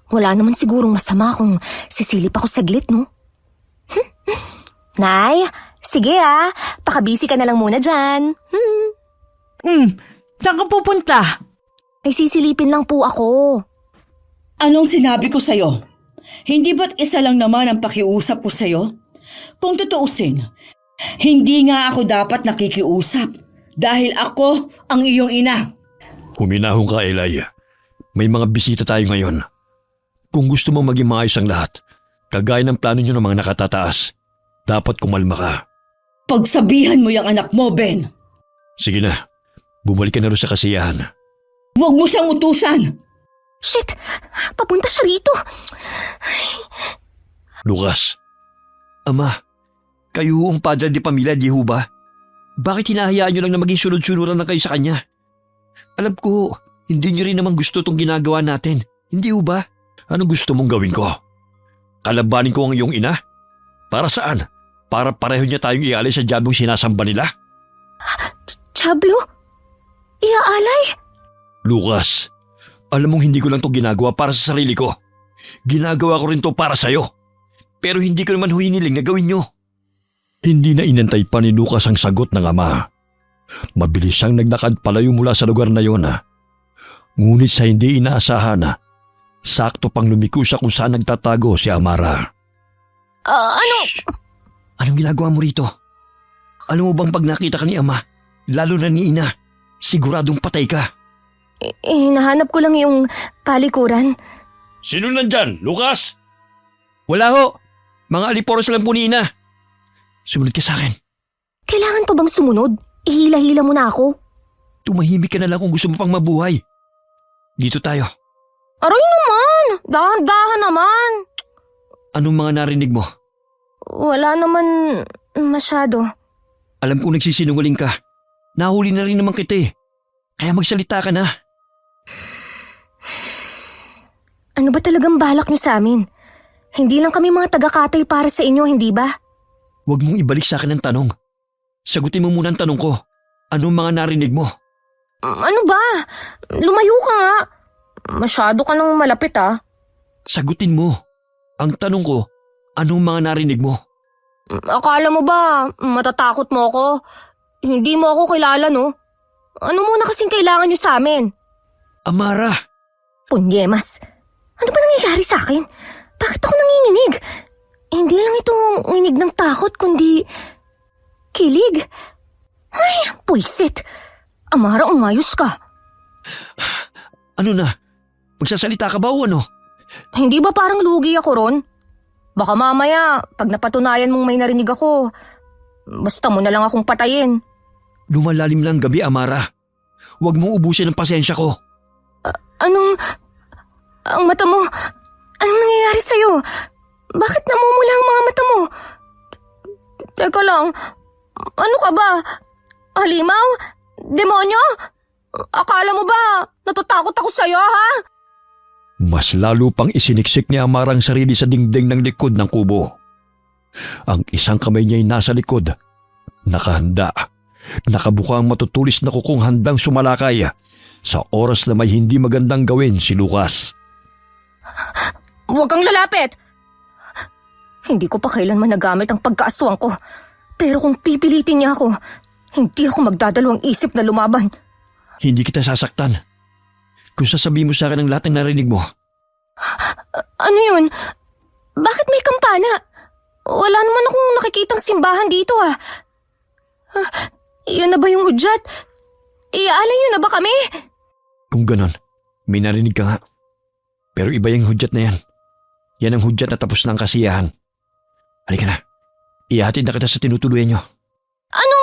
Wala naman sigurong masama kung sisilip ako saglit, no? Nay, sige pakabisi ka na lang muna dyan. Saan ka pupunta? Ay sisilipin lang po ako. Anong sinabi ko sa'yo? Hindi ba't isa lang naman ang pakiusap ko sa'yo? Kung tutuusin, hindi nga ako dapat nakikiusap dahil ako ang iyong ina. Huminahon ka, Eli. May mga bisita tayo ngayon. Kung gusto mong maging maayos ang lahat, kagaya ng plano nyo ng mga nakatataas, dapat kumalma ka. Pagsabihan mo yung anak mo, Ben. Sige na, bumalik ka na rin sa kasiyahan. Huwag mo siyang utusan. Shit! Papunta siya rito. Lucas, Ama, kayo ang padre di pamilya, di ho ba? Bakit hinahayaan nyo lang na maging sunod-sunuran na kayo sa kanya? Alam ko, hindi nyo rin naman gusto itong ginagawa natin. Hindi ho ba? Ano gusto mong gawin ko? Kalabanin ko ang iyong ina? Para saan? Para pareho niya tayong ialay sa diabong sinasamba nila? Diablo? Iaalay? Lucas, alam mong hindi ko lang ito ginagawa para sa sarili ko. Ginagawa ko rin to para sa'yo. Pero hindi ko naman hiniling na gawin nyo. Hindi na inantay pa ni Lucas ang sagot ng ama. Mabilis siyang naglakad palayo mula sa lugar na yon. Ngunit sa hindi inaasahan, sakto pang lumiko siya kung saan nagtatago si Amara. Ano? Anong ginagawa mo rito? Alam mo bang pag nakita ka ni ama, lalo na ni ina, siguradong patay ka. Hinahanap ko lang yung palikuran. Sino nandyan, Lucas? Wala ho. Mga aliporos lang po ni ina. Sumunod ka sa akin. Kailangan pa bang sumunod? Ihila-hila mo na ako. Tumahimik ka na lang kung gusto mo pang mabuhay. Dito tayo. Aray naman! Dahan-dahan naman! Anong mga narinig mo? Wala naman masyado. Alam kong nagsisinungaling ka. Nahuli na rin naman kita eh. Kaya magsalita ka na. Ano ba talagang balak niyo sa amin? Hindi lang kami mga taga-katay para sa inyo, hindi ba? Huwag mong ibalik sa akin ang tanong. Sagutin mo muna ang tanong ko. Anong mga narinig mo? Ano ba? Lumayo ka nga. Masyado ka nang malapit Sagutin mo. Ang tanong ko, anong mga narinig mo? Akala mo ba matatakot mo ako? Hindi mo ako kilala, no? Ano muna kasing kailangan niyo sa amin? Amara! Punyemas, ano ba nangyayari sa akin? Bakit ako nanginginig? Hindi lang ito nginig ng takot, kundi kilig. Ay, puisit. Amara, umayos ka. Ano na? Magsasalita ka ba o ano? Hindi ba parang lugi ako ron? Baka mamaya, pag napatunayan mong may narinig ako, basta mo na lang akong patayin. Lumalalim lang gabi, Amara. Huwag mong ubusin ang pasensya ko. Ang mata mo, anong nangyayari sa'yo? Bakit namumula ang mga mata mo? Teka lang, ano ka ba? Halimaw? Demonyo? Akala mo ba natatakot ako sa'yo, ha? Mas lalo pang isiniksik ni Amara ang sarili sa dingding ng likod ng kubo. Ang isang kamay niya'y nasa likod, nakahanda, nakabuka ang matutulis na kukong handang sumalakay sa oras na may hindi magandang gawin si Lucas. Huwag kang lalapit! Hindi ko pa kailanman nagamit ang pagkaaswang ko. Pero kung pipilitin niya ako, hindi ako magdadalawang isip na lumaban. Hindi kita sasaktan. Kung sasabihin mo sa akin ang lahat ng narinig mo. Ano yun? Bakit may kampana? Wala naman akong nakikitang simbahan dito Iyan na ba yung hudyat? Iaalay niyo na ba kami? Kung ganon, May narinig ka nga. Pero iba yung hudyat na yan. Yan ang hudyat na tapos na ang kasiyahan. Halika na. Ihatid na kita sa tinutuluyan nyo. Ano?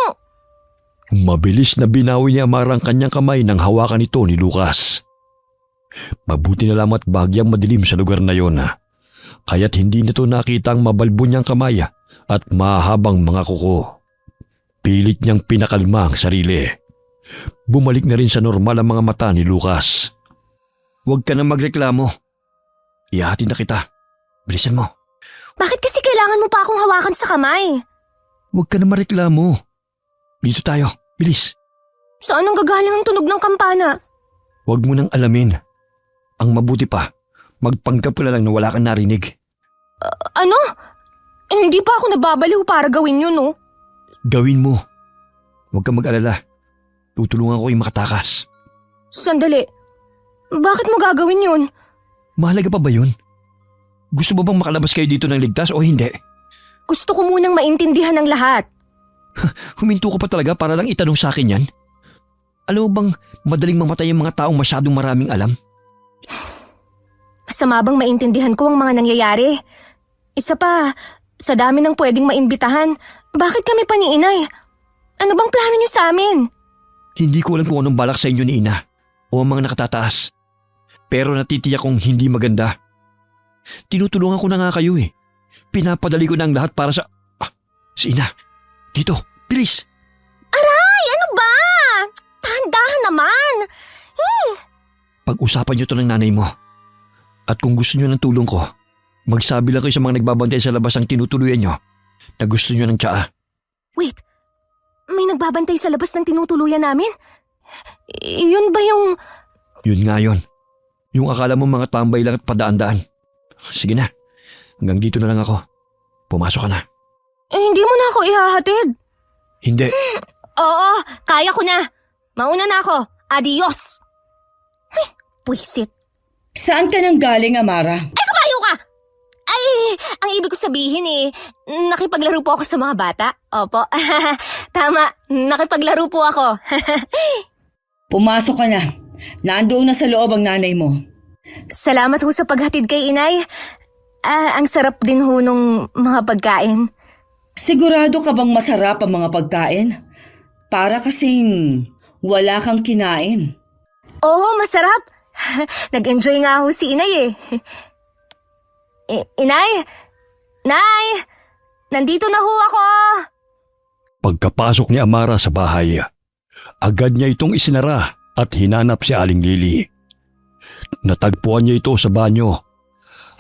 Mabilis na binawi ni Amara ang kanyang kamay nang hawakan ito ni Lucas. Mabuti na lamang at bahagyang madilim sa lugar na yon. Kaya't hindi nito nakita ang mabalbo niyang kamay at mahabang mga kuko. Pilit niyang pinakalma ang sarili. Bumalik na rin sa normal ang mga mata ni Lucas. Huwag ka na magreklamo. Ihahatid na kita. Bilisan mo. Bakit kasi kailangan mo pa akong hawakan sa kamay? Huwag ka na mareklamo. Dito tayo. Bilis. Saan ang gagaling ang tunog ng kampana? Huwag mo nang alamin. Ang mabuti pa, magpanggap ka na lang na wala kang narinig. Ano? Hindi pa ako nababaliw para gawin yun, no? Gawin mo. Huwag kang mag-alala. Tutulungan ko yung makatakas. Sandali. Bakit mo gagawin yun? Mahalaga pa ba yun? Gusto mo bang makalabas kayo dito ng ligtas o hindi? Gusto ko munang maintindihan ng lahat. Huminto ka pa talaga para lang itanong sa akin yan? Alam mo bang madaling mamatay ang mga taong masyadong maraming alam? Masama bang maintindihan ko ang mga nangyayari? Isa pa, sa dami ng pwedeng maimbitahan, bakit kami pa ni Inay? Ano bang plano niyo sa amin? Hindi ko alam kung anong balak sa inyo ni Ina o ang mga nakatataas. Pero natitiyak kong hindi maganda. Tinutulungan ko na nga kayo eh. Pinapadali ko na ang lahat para sa... si Ina. Dito, bilis! Aray, ano ba? Dahan-dahan naman. Pag-usapan niyo to ng nanay mo. At kung gusto niyo ng tulong ko, magsabi lang kayo sa mga nagbabantay sa labas ang tinutuluyan niyo na gusto niyo ng tsaa. Wait, may nagbabantay sa labas ng tinutuluyan namin? Yun ba yung... Yun nga yun. Yung akala mo mga tambay lang at padaan-daan. Sige na, hanggang dito na lang ako. Pumasok ka na. Hindi mo na ako ihahatid. Hindi. Oo, kaya ko na. Mauna na ako. Adios. Ay, puwisit. Saan ka nang galing, Amara? Ay, kabayo ka! Ay, ang ibig ko sabihin nakipaglaro po ako sa mga bata. Opo. Tama, nakipaglaro po ako. Pumasok ka na. Nandoon na sa loob ang nanay mo. Salamat ho sa paghatid kay Inay. Ang sarap din ho nung mga pagkain. Sigurado ka bang masarap ang mga pagkain? Para kasing wala kang kinain. Oo, masarap. Nag-enjoy nga ho si Inay Inay! Nay! Nandito na ho ako! Pagkapasok ni Amara sa bahay, agad niya itong isinara at hinanap si Aling Lily. Natagpuan niya ito sa banyo.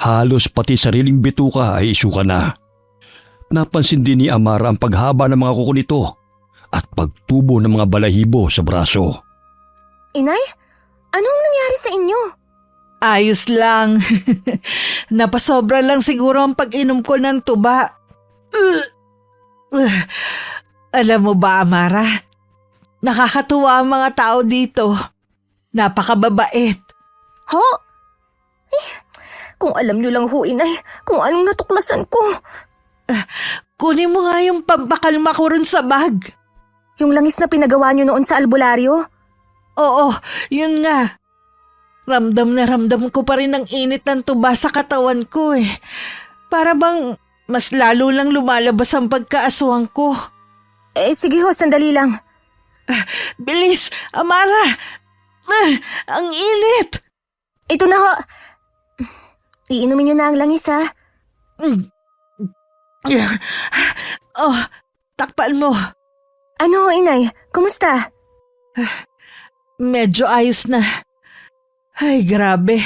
Halos pati sariling bituka ay isuka na. Napansin din ni Amara ang paghaba ng mga kuko nito at pagtubo ng mga balahibo sa braso. Inay, anong nangyari sa inyo? Ayos lang. Napasobra lang siguro ang pag-inom ko ng tuba. Alam mo ba, Amara? Nakakatuwa ang mga tao dito. Napakababait. Ho? Kung alam niyo lang ho, Inay, kung anong natuklasan ko. Kunin mo nga yung pampakalma ko ron sa bag. Yung langis na pinagawa niyo noon sa albularyo? Oo, yun nga. Ramdam na ramdam ko pa rin ang init ng tuba sa katawan ko eh. Para bang mas lalo lang lumalabas ang pagkaaswang ko. Sige ho, sandali lang. Bilis, Amara! Ang init! Ito na ho. Iinumin niyo na ang langis, ha? Oh, takpan mo. Ano, Inay? Kumusta? Medyo ayos na. Ay, grabe.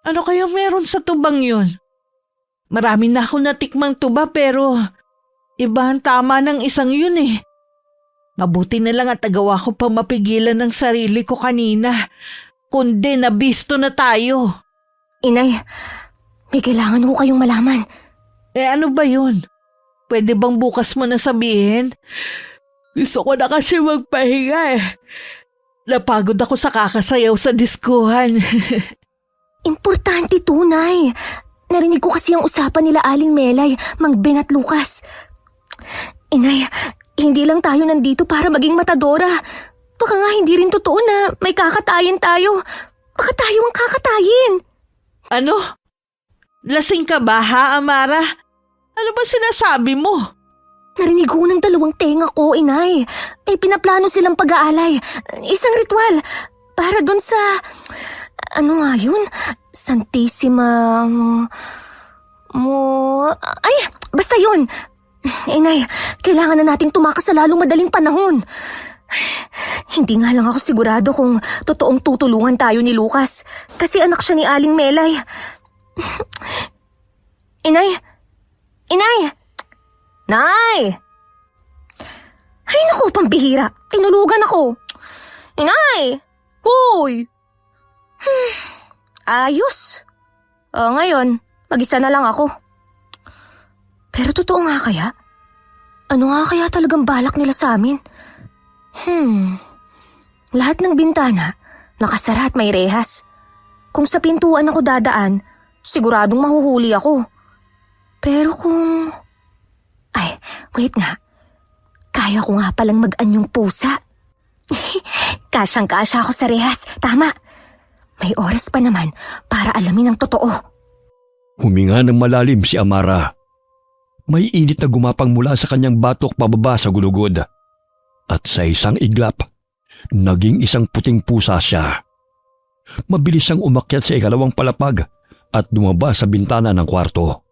Ano kaya meron sa tubang yun? Marami na ako natikmang tuba pero iba ang tama ng isang yun eh. Mabuti na lang at agawa ko pa mapigilan ng sarili ko kanina. Kundi nabisto na tayo. Inay, may kailangan ko kayong malaman. Ano ba yun? Pwede bang bukas mo na sabihin? Gusto ko na kasi magpahinga eh. Napagod ako sa kakasayaw sa diskuhan. Importante tunay. Narinig ko kasi ang usapan nila Aling Melay, Mang Ben at Lucas. Inay, hindi lang tayo nandito para maging matadora. Baka nga hindi rin totoo na may kakatayin tayo. Baka tayo ang kakatayin. Ano? Lasing ka ba ha, Amara? Ano ba sinasabi mo? Narinig ko ng dalawang tenga ko, inay. May pinaplano silang pag-aalay. Isang ritual. Para dun sa... Ano nga yun? Santissima... Ay, basta yun. Inay, kailangan na nating tumakas sa lalong madaling panahon. Hindi nga lang ako sigurado kung totoong tutulungan tayo ni Lucas. Kasi anak siya ni Aling Melay. Inay! Inay! Nay! Ay naku, pambihira. Tinulugan ako. Inay! Hoy! Ayos. Ngayon, mag-isa na lang ako. Pero totoo nga kaya? Ano nga kaya talagang balak nila sa amin? Lahat ng bintana, nakasara at may rehas. Kung sa pintuan ako dadaan, siguradong mahuhuli ako. Pero kung... Ay, wait nga. Kaya ko nga palang mag-anyong pusa. Kasyang-kasya ako sa rehas. Tama. May oras pa naman para alamin ang totoo. Huminga ng malalim si Amara. May init na gumapang mula sa kanyang batok pababa sa gulugod. At sa isang iglap, naging isang puting pusa siya. Mabilis siyang umakyat sa ikalawang palapag at dumaba sa bintana ng kwarto.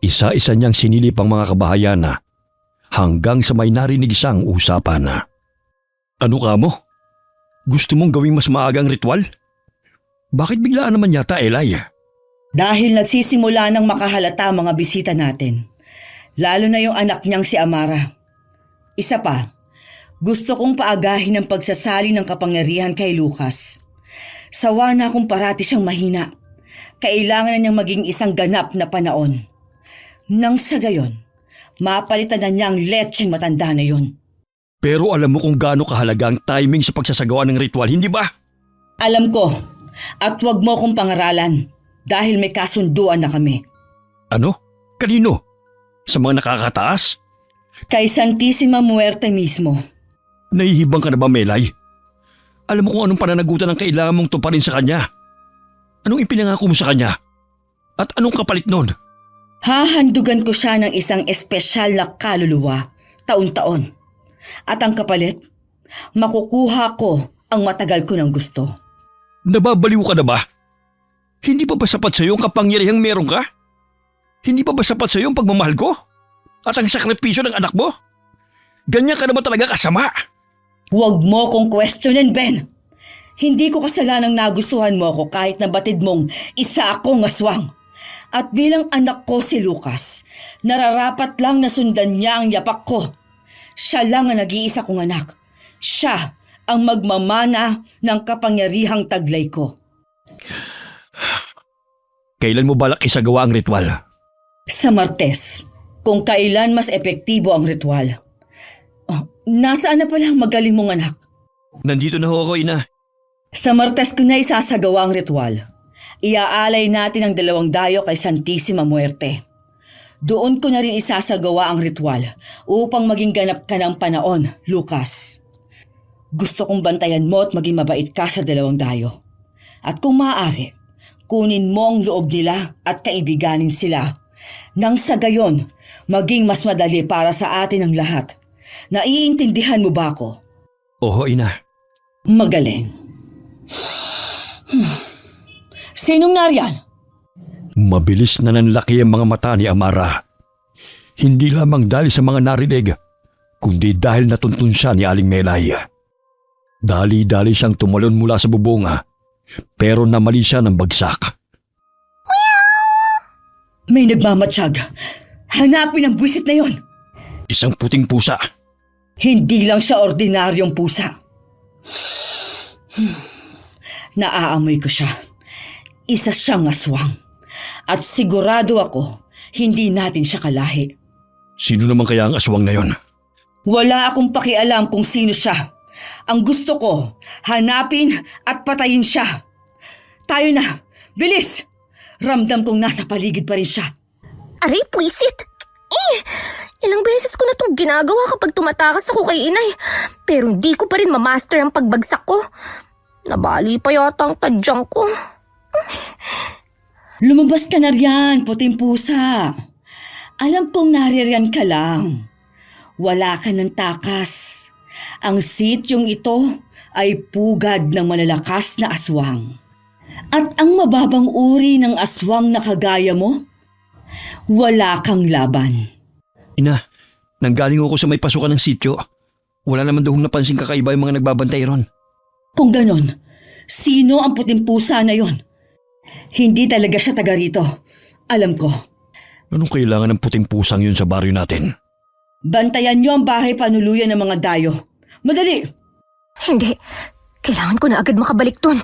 Isa-isa niyang sinilip ang mga kabahayan hanggang sa may narinig siyang usapan. Ano ka mo? Gusto mong gawing mas maagang ritual? Bakit biglaan naman yata, Elay? Dahil nagsisimula ng makahalata ang mga bisita natin. Lalo na yung anak niyang si Amara. Isa pa, gusto kong paagahin ang pagsasali ng kapangyarihan kay Lucas. Sawa na akong parati siyang mahina. Kailangan na niyang maging isang ganap na panaon. Nang sa gayon, mapalitan na niya ang letseng matanda na yon. Pero alam mo kung gaano kahalaga ang timing sa pagsasagawa ng ritual, hindi ba? Alam ko, at huwag mo kong pangaralan dahil may kasunduan na kami. Ano? Kanino? Sa mga nakakataas? Kay Santissima Muerte mismo. Nahihibang ka na ba, Melay? Alam mo kung anong pananagutan ang kailangan mong tuparin sa kanya? Anong ipinangako mo sa kanya? At anong kapalit nun? Hahandugan ko siya ng isang espesyal na kaluluwa, taon-taon. At ang kapalit, makukuha ko ang matagal ko ng gusto. Nababaliw ka na ba? Hindi pa ba sapat sa iyo ang kapangyarihang meron ka? Hindi pa ba sapat sa iyo ang pagmamahal ko? At ang sakripisyo ng anak mo? Ganyan ka na ba talaga kasama? Huwag mo kong questionin, Ben. Hindi ko kasalanang nagustuhan mo ako kahit nabatid mong isa akong aswang. At bilang anak ko si Lucas, nararapat lang na sundan niya ang yapak ko. Siya lang ang nag-iisa kong anak. Siya ang magmamana ng kapangyarihang taglay ko. Kailan mo balak isagawa ang ritual? Sa Martes, kung kailan mas epektibo ang ritual. Nasaan na pala ang magaling mong anak? Nandito na ho ako, ina. Sa Martes ko na isasagawa ang ritual. Iaalay natin ang 2 dayo kay Santissima Muerte. Doon ko na rin isasagawa ang ritual upang maging ganap ka ng panaon, Lucas. Gusto kong bantayan mo at maging mabait ka sa 2 dayo. At kung maaari, kunin mo ang loob nila at kaibiganin sila. Nang sa gayon, maging mas madali para sa atin ang lahat. Naiintindihan mo ba ako? Oho, ina. Magaling. Sinong nariyan? Mabilis na nanlaki ang mga mata ni Amara. Hindi lamang dahil sa mga narinig, kundi dahil natuntun siya ni Aling Melay. Dali-dali siyang tumalon mula sa bubunga, pero namali siya ng bagsak. May nagmamatsyag. Hanapin ang buwisit na yon. Isang puting pusa. Hindi lang siya ordinaryong pusa. Naaamoy ko siya. Isa siyang aswang. At sigurado ako, hindi natin siya kalahi. Sino naman kaya ang aswang na yon? Wala akong pakialam kung sino siya. Ang gusto ko, hanapin at patayin siya. Tayo na, bilis! Ramdam kong nasa paligid pa rin siya. Aray, puisit! Ilang beses ko na itong ginagawa kapag tumatakas ako kay inay. Pero hindi ko pa rin mamaster ang pagbagsak ko. Nabali pa yata ang tadyang ko. Lumabas ka na riyan, puting pusa. Alam kong naririyan ka lang. Wala ka ng takas. Ang sityong ito ay pugad ng malalakas na aswang. At ang mababang uri ng aswang na kagaya mo, wala kang laban. Ina, nanggaling ako sa may pasukan ng sityo. Wala naman daw napansin kakaiba yung mga nagbabantay ron. Kung ganon, sino ang puting pusa na yon? Hindi talaga siya taga rito. Alam ko. Anong kailangan ng puting pusang yun sa baryo natin? Bantayan niyo ang bahay panuluyan ng mga dayo. Madali! Hindi. Kailangan ko na agad makabalik dun.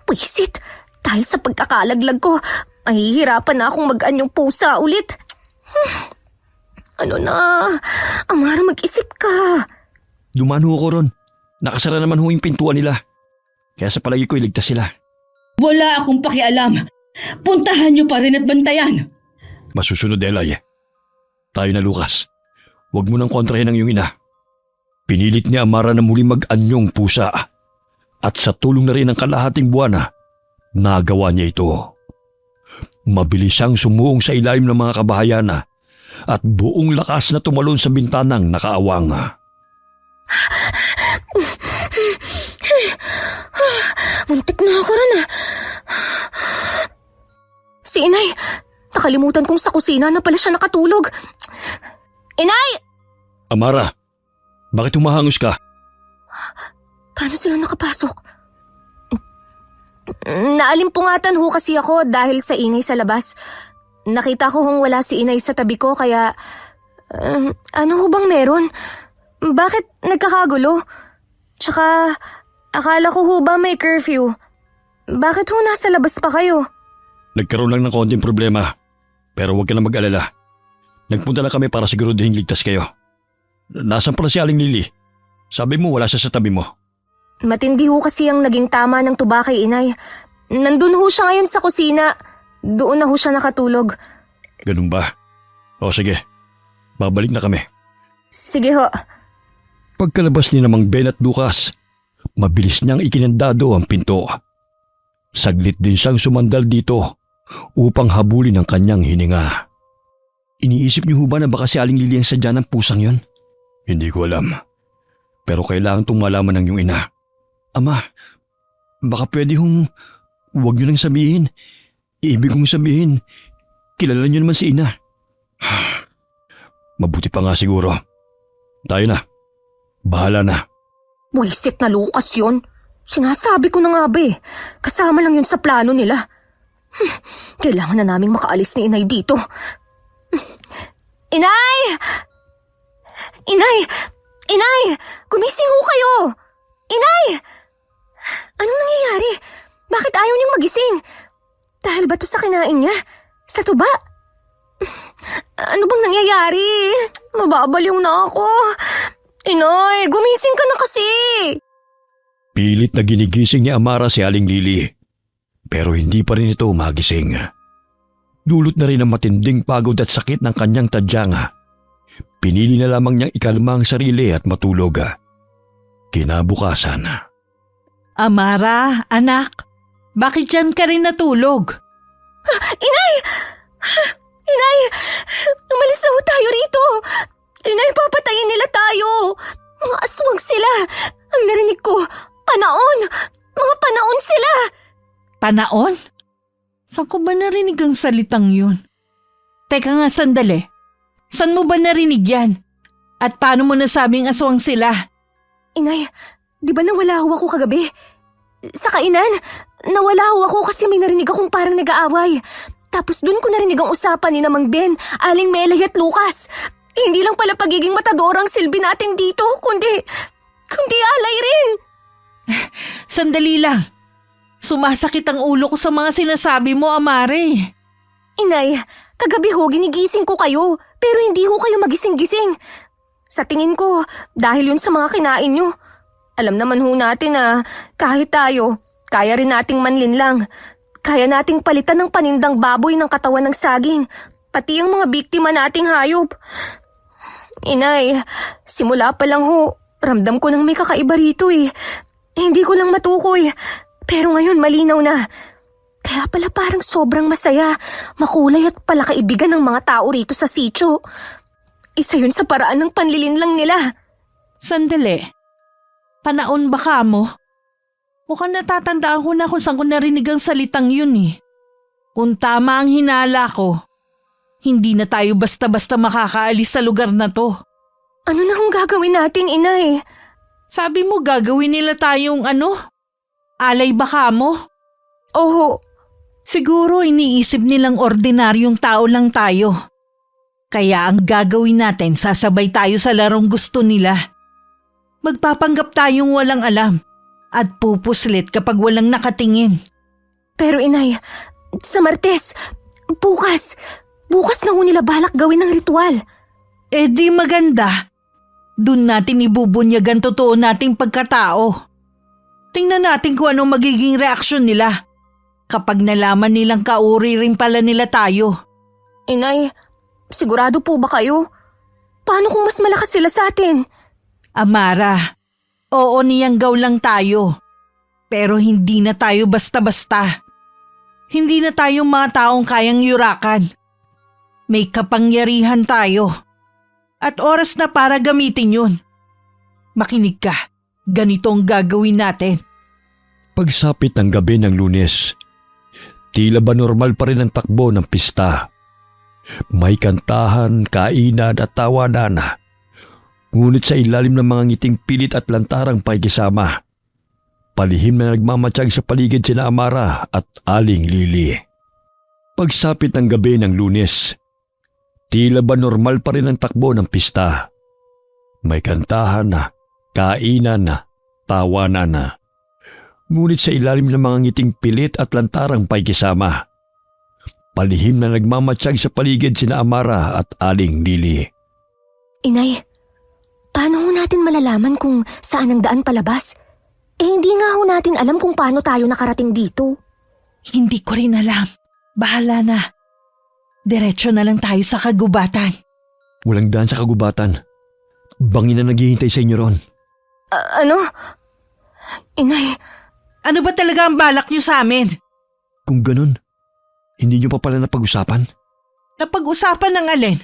Pwisit. Dahil sa pagkakalaglag ko, mahihirapan na akong mag-anyong pusa ulit. Ano na? Amara, mag-isip ka. Dumaan ho ako ron. Nakasara naman ho yung pintuan nila. Kaya sa palagi ko iligtas sila. Wala akong pakialam. Puntahan niyo pa rin at bantayan. Masusunod, Elay. Tayo na, Lucas. Huwag mo nang kontrahin ang iyong ina. Pinilit ni Amara na muli mag-anyong pusa. At sa tulong na rin ng kalahating buwan nagawa niya ito. Mabilis siyang sumuong sa ilalim ng mga kabahayana at buong lakas na tumalon sa bintanang nakaawang. Muntik na ako rin Si Inay! Nakalimutan kong sa kusina na pala siya nakatulog. Inay! Amara, bakit humahangos ka? Paano sila nakapasok? Naalimpungatan ho kasi ako dahil sa ingay sa labas. Nakita ko hong wala si Inay sa tabi ko kaya... ano ho bang meron? Bakit nagkakagulo? Tsaka, akala ko ho ba may curfew? Bakit ho nasa labas pa kayo? Nagkaroon lang ng konting problema. Pero huwag ka na mag-alala. Nagpunta na kami para siguraduhin ligtas kayo. Nasaan pala si Aling Lily? Sabi mo wala siya sa tabi mo. Matindi ho kasi ang naging tama ng tuba kay Inay. Nandun ho siya ngayon sa kusina. Doon na ho siya nakatulog. Ganun ba? O sige, babalik na kami. Sige ho. Pagkalabas ni namang Ben at Lucas, mabilis niyang ikinandado ang pinto. Saglit din siyang sumandal dito upang habulin ang kanyang hininga. Iniisip niyo ho ba na baka si Aling Lily ang sadya ng pusang yon? Hindi ko alam. Pero kailangan itong malaman ng iyong ina. Ama, baka pwede hong huwag niyo nang sabihin. Ibig kong sabihin, kilala niyo naman si ina. Mabuti pa nga siguro. Tayo na. Bahala na. Buwisit na Lucas yun. Sinasabi ko na nga ba kasama lang yun sa plano nila. Kailangan na naming makaalis ni Inay dito. Inay! Inay! Inay! Gumising ho kayo! Inay! Anong nangyayari? Bakit ayaw niyang magising? Dahil ba to sa kinain niya? Sa tuba? Ano bang nangyayari? Mababaliw na ako. Inay, gumising ka na kasi! Pilit na ginigising ni Amara si Aling Lily. Pero hindi pa rin ito magising. Dulot na rin ang matinding pagod at sakit ng kanyang tadyang. Pinili na lamang niyang ikalma ang sarili at matulog. Kinabukasan. Amara, anak, bakit dyan ka rin natulog? Inay! Inay! Umalis na ho tayo rito! Inay, papatayin nila tayo! Mga aswang sila! Ang narinig ko, panaon! Mga panaon sila! Panaon? Saan ko ba narinig ang salitang yun? Teka nga sandali. Saan mo ba narinig yan? At paano mo nasabing aswang sila? Inay, di ba nawala ho ako kagabi? Sa kainan, nawala ho ako kasi may narinig akong parang nag-aaway. Tapos dun ko narinig ang usapan ni Namang Ben, Aling Melay at Lucas. Hindi lang pala pagiging matador ang silbi natin dito, kundi alay rin. Sandali lang. Sumasakit ang ulo ko sa mga sinasabi mo, Amare. Inay, kagabi ho ginigising ko kayo, pero hindi ho kayo magising-gising. Sa tingin ko, dahil yun sa mga kinain nyo. Alam naman ho natin na kahit tayo, kaya rin nating manlinlang. Kaya nating palitan ng panindang baboy ng katawan ng saging, pati ang mga biktima nating hayop. Inay, simula pa lang ho, ramdam ko nang may kakaiba rito . Hindi ko lang matukoy. Pero ngayon malinaw na. Kaya pala parang sobrang masaya, makulay at palakaibigan ng mga tao rito sa sitio. Isa yun sa paraan ng panlilinlang nila. Sandali. Panaon ba ka mo? Mukhang natatandaan ko na kung saan ko narinig ang salitang yun eh. Kung tama ang hinala ko, hindi na tayo basta-basta makakaalis sa lugar na to. Ano na kung gagawin natin, inay? Sabi mo gagawin nila tayong alay ba ka mo? Oo. Siguro iniisip nilang ordinaryong tao lang tayo. Kaya ang gagawin natin, sasabay tayo sa larong gusto nila. Magpapanggap tayong walang alam at pupuslit kapag walang nakatingin. Pero inay, sa Martes, bukas na ho nila balak gawin ng ritual. Eh di maganda. Doon natin ibubunyagan totoo nating pagkatao. Tingnan natin kung anong magiging reaksyon nila kapag nalaman nilang kauri rin pala nila tayo. Inay, sigurado po ba kayo? Paano kung mas malakas sila sa atin? Amara, oo niyanggaw lang tayo. Pero hindi na tayo basta-basta. Hindi na tayo mga taong kayang yurakan. May kapangyarihan tayo. At oras na para gamitin yun. Makinig ka, ganito ang gagawin natin. Pagsapit ng gabi ng Lunes, tila ba normal pa rin ang takbo ng pista. May kantahan, kainan at tawanan. Ngunit sa ilalim ng mga ngiting pilit at lantarang pakikisama, palihim na nagmamatsyag sa paligid sina Amara at Aling Lily. Pagsapit ng gabi ng Lunes, tila ba normal pa rin ang takbo ng pista. May kantahan na, kainan na, tawanan na. Ngunit sa ilalim ng mga ngiting pilit at lantarang pakikisama, palihim na nagmamatsyag sa paligid sina Amara at Aling Lily. Inay, paano ho natin malalaman kung saan ang daan palabas? Hindi nga ho natin alam kung paano tayo nakarating dito. Hindi ko rin alam. Bahala na. Diretso na lang tayo sa kagubatan. Walang daan sa kagubatan. Bangin na naghihintay sa inyo ron. Ano? Inay, Ano ba talaga ang balak niyo sa amin? Kung ganun, hindi nyo pa pala napag-usapan? Napag-usapan ng alin?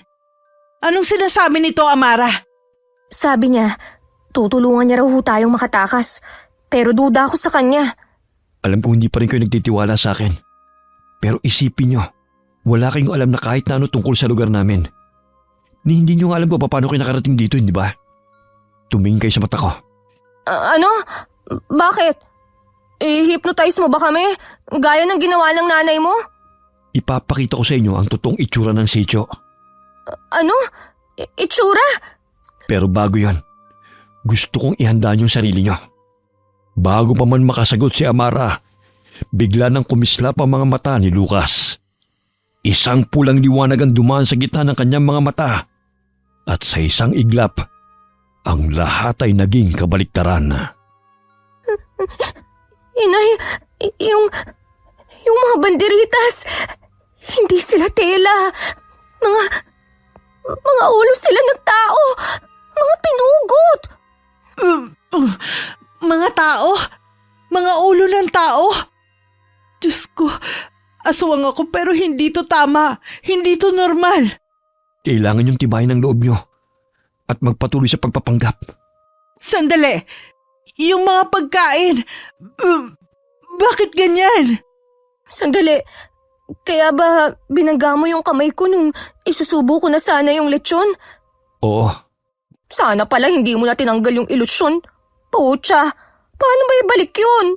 Anong sinasabi nito, Amara? sabi niya, tutulungan niya raw ho tayong makatakas. Pero duda ako sa kanya. Alam ko hindi pa rin kayo nagtitiwala sa akin. Pero isipin nyo, wala kayong alam na kahit na ano tungkol sa lugar namin. Hindi nyo nga alam kung paano kayo nakarating dito, hindi ba? Tumingin kayo sa mata ko. Ano? Bakit? I-hypnotize mo ba kami? Gaya ng ginawa ng nanay mo? Ipapakita ko sa inyo ang totoong itsura ng sitio. Ano? Itsura? Pero bago yon, gusto kong ihanda niyo ang sarili nyo. Bago pa man makasagot si Amara, bigla nang kumislap ang mga mata ni Lucas. Isang pulang liwanag ang dumaan sa gitna ng kanyang mga mata. At sa isang iglap, ang lahat ay naging kabaliktaran. Inay, yung mga banderitas, hindi sila tela. Mga ulo sila ng tao. Mga pinugot. Mga tao? Mga ulo ng tao? Diyos ko, aswang ako pero hindi to tama. Hindi to normal. Kailangan yung tibayin ng loob nyo at magpatuloy sa pagpapanggap. Sandali! Yung mga pagkain, bakit ganyan? Sandali, kaya ba binangga mo yung kamay ko nung isusubo ko na sana yung lechon? Oo, Sana pala hindi mo na tinanggal yung ilusyon. Pucha, paano ba ibalik yun?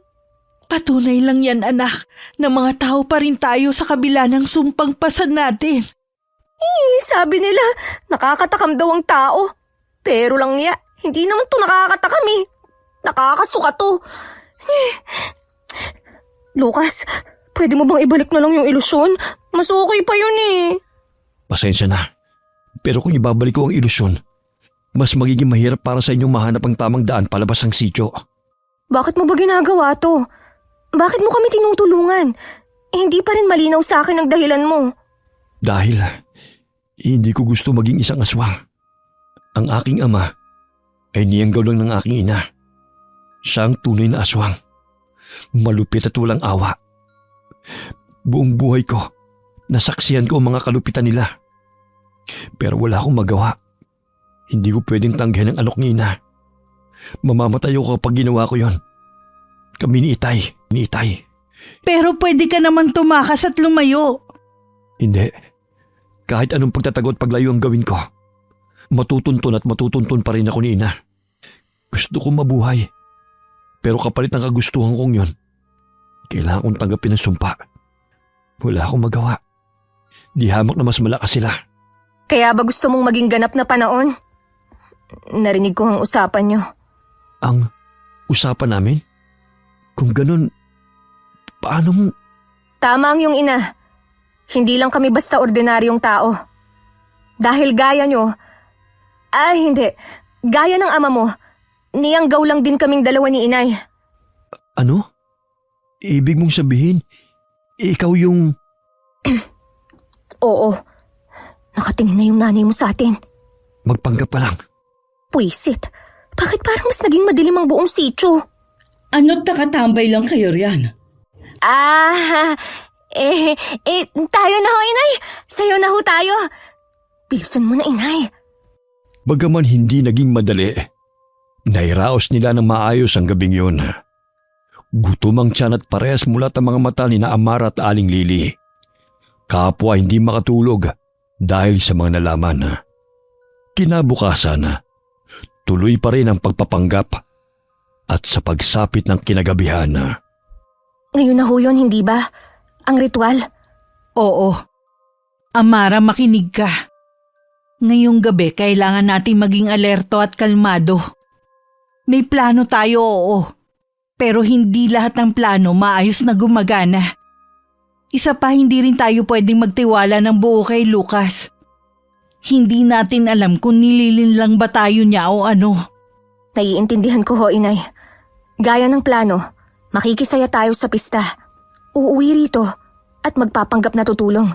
Patunay lang yan, anak, na mga tao pa rin tayo sa kabila ng sumpang pasan natin. Sabi nila, nakakatakam daw ang tao. Pero lang niya, hindi naman to nakakatakam eh. Nakakasuka to. Lucas, pwede mo bang ibalik na lang yung ilusyon? Mas okay pa yun eh. pasensya na. Pero kung ibabalik ko ang ilusyon, mas magiging mahirap para sa inyong mahanap ang tamang daan palabas ng sitio. Bakit mo ba ginagawa to? Bakit mo kami tinutulungan? Hindi pa rin malinaw sa akin ang dahilan mo. Dahil hindi ko gusto maging isang aswang. Ang aking ama ay niyanggaw lang ng aking ina. Siya ang tunay na aswang. Malupit at walang awa. Buong buhay ko, nasaksihan ko ang mga kalupitan nila. Pero wala akong magawa. Hindi ko pwedeng tanggihan ang alok ni ina. Mamamatay ako kapag ginawa ko yon. Kami ni Itay. Pero pwede ka naman tumakas at lumayo. Hindi. Kahit anong pagtatago at paglayo ang gawin ko, matutuntun pa rin ako ni ina. Gusto kong mabuhay. Pero kapalit ng kagustuhan kong yon, kailangan kong tanggapin ang sumpa. Wala akong magawa. Di hamak na mas malakas sila. Kaya ba gusto mong maging ganap na panahon? Narinig ko ang usapan nyo. Ang usapan namin? Kung ganun, paano? Tama ang iyong ina. Hindi lang kami basta ordinaryong tao. Dahil gaya nyo, hindi, gaya ng ama mo, niyanggaw lang din kaming dalawa ni inay. Ano? Ibig mong sabihin, ikaw yung... Oo, nakatingin na yung nanay mo sa atin. Magpanggap ka lang. Puisit, bakit parang mas naging madilim ang buong sityo? Ano't nakatambay lang kayo riyan? Tayo na ho, inay. Sayo na ho tayo. Bilisan mo na, inay. Bagaman hindi naging madali, nairaos nila ng maayos ang gabing yun. Gutom ang tiyan at parehas mulat ang mga mata ni na Amara at Aling Lili. Kapwa hindi makatulog dahil sa mga nalaman. Kinabukasan, tuloy pa rin ang pagpapanggap at sa pagsapit ng kinagabihan. Ngayon na ho yun, hindi ba? Ang ritual? Oo. Amara, makinig ka. Ngayong gabi, kailangan nating maging alerto at kalmado. May plano tayo, oo. Pero hindi lahat ng plano maayos na gumagana. Isa pa, hindi rin tayo pwedeng magtiwala ng buo kay Lucas. Hindi natin alam kung nililin lang ba tayo niya o ano. Naiintindihan ko ho, inay. Gaya ng plano, makikisaya tayo sa pista. Uuwi rito at magpapanggap na tutulong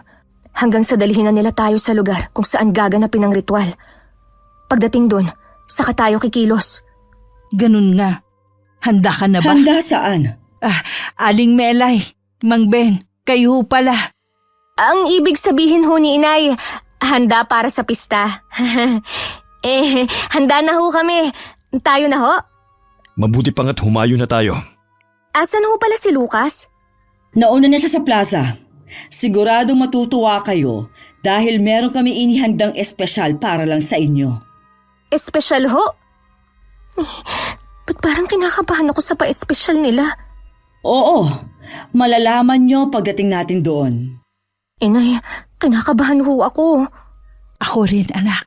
hanggang sa dalhin na nila tayo sa lugar kung saan gaganapin ang ritual. Pagdating dun, saka tayo kikilos. Ganun nga. Handa ka na ba? Handa saan? Aling Melay, Mang Ben, kayo ho pala. Ang ibig sabihin ho ni inay, handa para sa pista. Handa na ho kami. Tayo na ho. Mabuti pang at humayo na tayo. Asan ho pala si Lucas? Nauna na siya sa plaza. Siguradong matutuwa kayo dahil meron kami inihandang espesyal para lang sa inyo. Espesyal ho? Ba't parang kinakabahan ako sa pa-espesyal nila? Oo, malalaman nyo pagdating natin doon. Inay, kinakabahan ho ako. Ako rin, anak.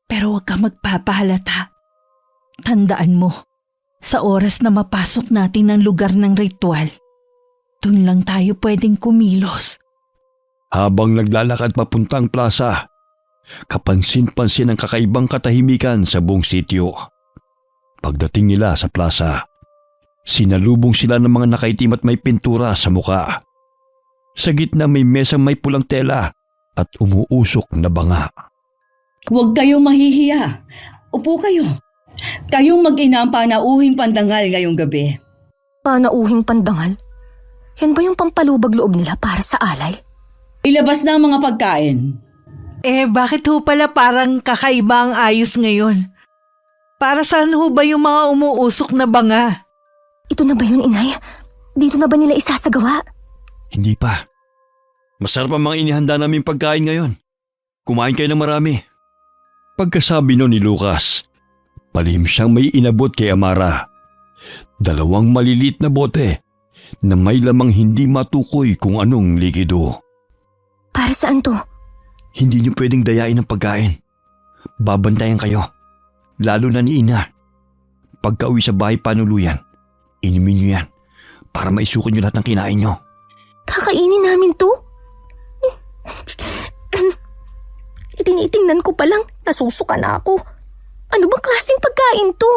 Pero huwag ka magpapahalata. Tandaan mo, sa oras na mapasok natin ang lugar ng ritual, dun lang tayo pwedeng kumilos. Habang naglalakad papuntang plaza, kapansin-pansin ang kakaibang katahimikan sa buong sityo. Pagdating nila sa plaza, sinalubong sila ng mga nakaitim at may pintura sa muka. Sa gitna may mesang may pulang tela at umuusok na banga. Huwag kayong mahihiya. Upo kayo. Kayong mag-ina ang panauhing pandangal ngayong gabi. Panauhing pandangal? Yan ba yung pampalubag loob nila para sa alay? Ilabas na ang mga pagkain. Bakit ho pala parang kakaiba ang ayos ngayon? Para saan ho ba yung mga umuusok na banga? Ito na ba yun, inay? Dito na ba nila isasagawa? Hindi pa. Masarap ang mga inihanda naming pagkain ngayon. Kumain kayo ng marami. Pagkasabi no ni Lucas, palihim siyang may inabot kay Amara. 2 maliliit na bote na may lamang hindi matukoy kung anong likido. Para saan to? Hindi niyo pwedeng dayain ang pagkain. Babantayan kayo. Lalo na ni ina. Pagka-uwi sa bahay panuluyan, inumin niyo yan para maisukin niyo lahat ng kinain niyo. Kakainin namin to? Itinitingnan ko pa lang, nasusuka na ako. Ano bang klaseng pagkain to?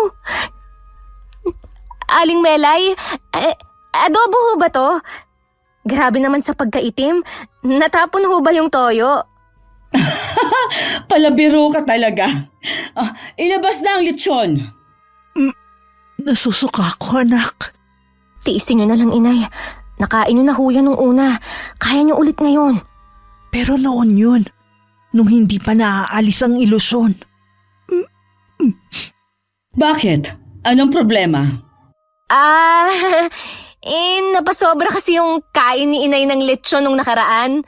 Aling Melay, adobo ho ba to? Grabe naman sa pagkaitim. Natapon ho ba yung toyo? Palabiro ka talaga. Ilabas na ang lechon. Nasusuka ko, anak. Tiisin nyo na lang, inay. Nakain nyo na ho yan nung una. Kaya nyo ulit ngayon. Pero noon yun, nung hindi pa naaalis ang ilusyon. Bakit? Anong problema? Napasobra kasi yung kain ni inay ng lechon nung nakaraan.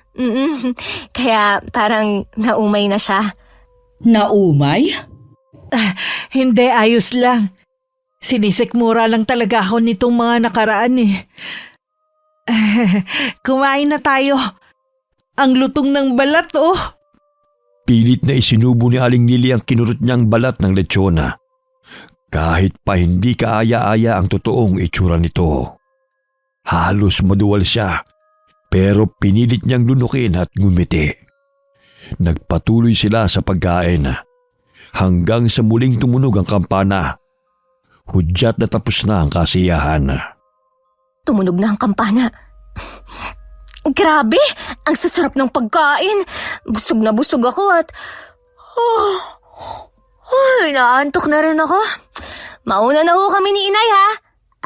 Kaya parang naumay na siya. Naumay? Hindi, ayos lang. Sinisikmura lang talaga ako nitong mga nakaraan eh. Kumain na tayo. Ang lutong ng balat oh. Pilit na isinubo ni Aling Lily ang kinurot niyang balat ng lechona. Kahit pa hindi kaaya-aya ang totoong itsura nito. Halos maduwal siya, pero pinilit niyang lunukin at ngumiti. Nagpatuloy sila sa pagkain hanggang sa muling tumunog ang kampana. Hudyat na tapos na ang kasiyahan. Tumunog na ang kampana. Grabe! Ang sasarap ng pagkain. Busog na busog ako at... naantok na rin ako. Mauna na ho kami ni inay ha.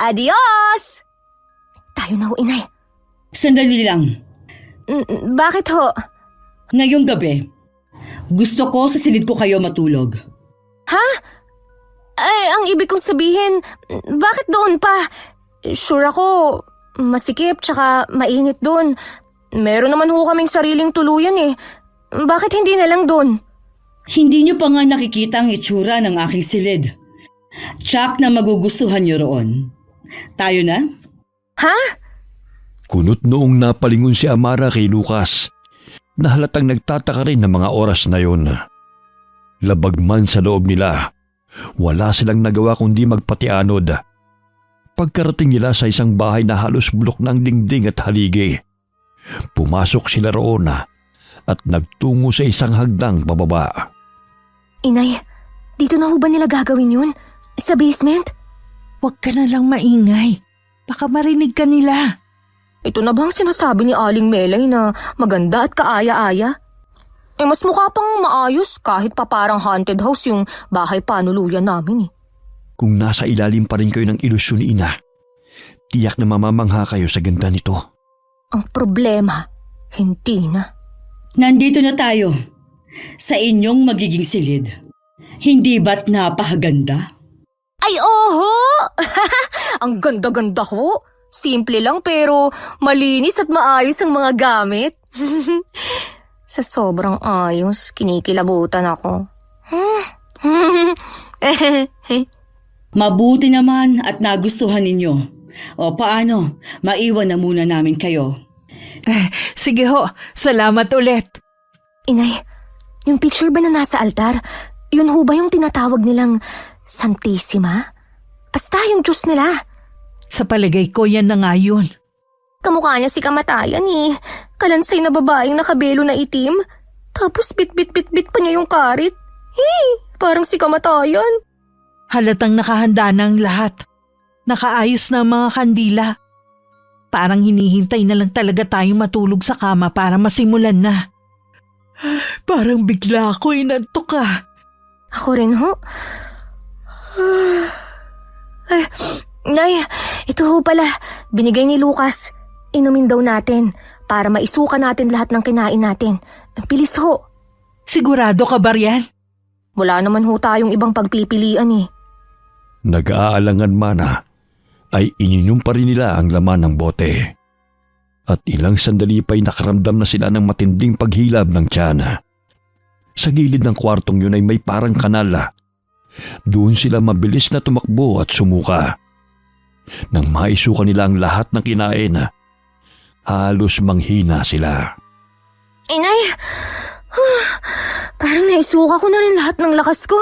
Adios! Tayo na ho, inay. Sandali lang. Bakit ho? Ngayong gabi, gusto ko sa silid ko kayo matulog. Ha? Ay, ang ibig kong sabihin, bakit doon pa? Sure ako, masikip tsaka mainit doon. Meron naman ho kaming sariling tuluyan eh. Bakit hindi na lang doon? Hindi niyo pa nga nakikita ang itsura ng aking silid. Tsak na magugustuhan niyo roon. Tayo na? Ha? Kunot noong napalingon si Amara kay Lucas, na halatang nagtataka rin ng mga oras na yon. Labag man sa loob nila, wala silang nagawa kundi magpatianod. Pagkarating nila sa isang bahay na halos bulok ng dingding at haligi, pumasok sila roon at nagtungo sa isang hagdang pababa. Inay, dito na ho ba nila gagawin yun? Sa basement? Huwag ka na lang maingay. Baka marinig ka nila. Ito na bang sinasabi ni Aling Melay na maganda at kaaya-aya? Mas mukha pang maayos kahit pa parang haunted house yung bahay panuluyan namin eh. Kung nasa ilalim pa rin kayo ng ilusyon ni Ina, tiyak na mamamangha kayo sa ganda nito. Ang problema, hindi na. Nandito na tayo. Sa inyong magiging silid. Hindi ba't napakaganda? Ay, oho! Ang ganda-ganda ho. Simple lang pero malinis at maayos ang mga gamit. Sa sobrang ayos, kinikilabutan ako. Mabuti naman at nagustuhan ninyo. O paano, maiwan na muna namin kayo. Sige ho, salamat ulit. Inay, yung picture ba na nasa altar, yun ho ba yung tinatawag nilang Santissima? Basta yung Diyos nila. Sa palagay ko yan na nga yun. Kamukha niya si Kamatayan eh. Kalansay na babaeng nakabelo na itim. Tapos bit-bit-bit-bit pa niya yung karit. Parang si Kamatayan. Halatang nakahanda na ang lahat. Nakaayos na ang mga kandila. Parang hinihintay na lang talaga tayong matulog sa kama para masimulan na. Parang bigla ako inantok ah. Ako rin ho. Ay, Nay, ito ho pala. Binigay ni Lucas. Inumin daw natin para maisuka natin lahat ng kinain natin. Bilis ho. Sigurado ka ba riyan? Wala naman ho tayong ibang pagpipilian eh. Nag-aalangan man ay ininom pa rin nila ang laman ng bote. At ilang sandali pa'y nakaramdam na sila ng matinding paghilab ng tiyan. Sa gilid ng kwartong yun ay may parang kanal. Doon sila mabilis na tumakbo at sumuka. Nang maisuka nila ang lahat ng kinain, halos manghina sila. Inay, parang naisuka ko na rin lahat ng lakas ko.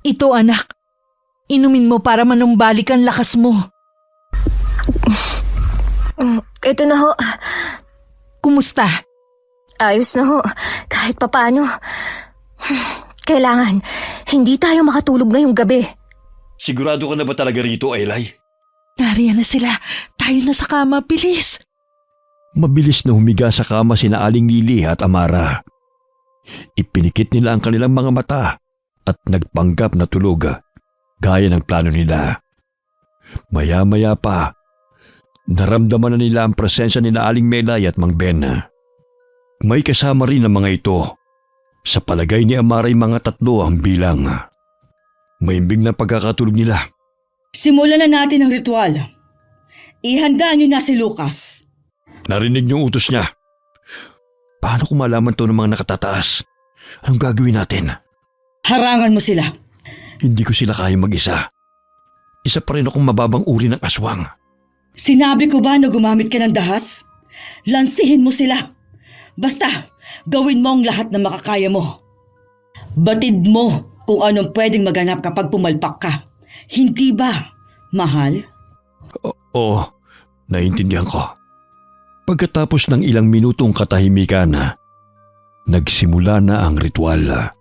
Ito anak, inumin mo para manumbalik ang lakas mo. Ito na ho. Kumusta? Ayos na ho, kahit papano. Kailangan, hindi tayo makatulog ngayong gabi. Sigurado ka na ba talaga rito, Aylay? Nariyan na sila. Tayo na sa kama, bilis. Mabilis na humiga sa kama sina Aling Lily at Amara. Ipinikit nila ang kanilang mga mata at nagpanggap na tulog gaya ng plano nila. Maya-maya pa, naramdaman na nila ang presensya ni Aling Melay at Mang Ben. May kasama rin ang mga ito. Sa palagay ni Amaray mga 3 ang bilang. Maimbing na pagkakatulog nila. Simulan na natin ang ritual. Ihanda niyo na si Lucas. Narinig niyong utos niya. Paano kung malaman to ng mga nakatataas? Anong gagawin natin? Harangan mo sila. Hindi ko sila kaya mag-isa. Isa pa rin akong mababang uri ng aswang. Sinabi ko ba na gumamit ka ng dahas? Lansihin mo sila. Basta, gawin mo ang lahat na makakaya mo. Batid mo kung anong pwedeng maganap kapag pumalpak ka. Hindi ba, mahal? Oo, naiintindihan ko. Pagkatapos ng ilang minutong katahimikan, nagsimula na ang ritual.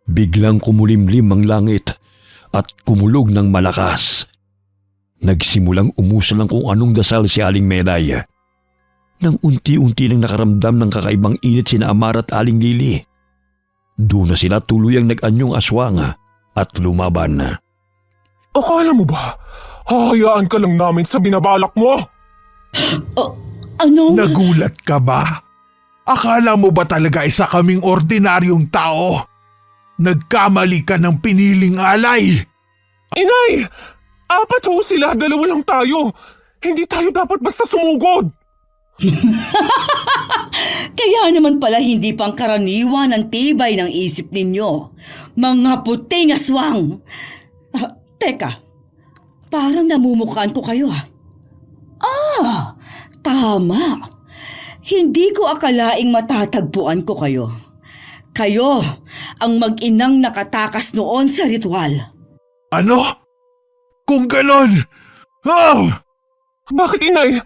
Biglang kumulimlim ang langit at kumulog ng malakas. Nagsimulang umusal ng kung anong dasal si Aling Melay. Nang unti-unti nang nakaramdam ng kakaibang init sina Amara at Aling Lily. Doon na sila tuluyang nag-anyong aswang at lumaban. Akala mo ba, hahayaan ka lang namin sa binabalak mo? Ano? Nagulat ka ba? Akala mo ba talaga isa kaming ordinaryong tao? Nagkamali ka ng piniling alay. Inay! 4 ho sila, 2 lang tayo. Hindi tayo dapat basta sumugod. Kaya naman pala hindi pangkaraniwan ang tibay ng isip ninyo. Mga puting aswang. Teka, parang namumukhaan ko kayo tama. Hindi ko akalaing matatagpuan ko kayo. Kayo ang mag-inang nakatakas noon sa ritual. Ano? Kung ganon! Oh! Bakit, Inay?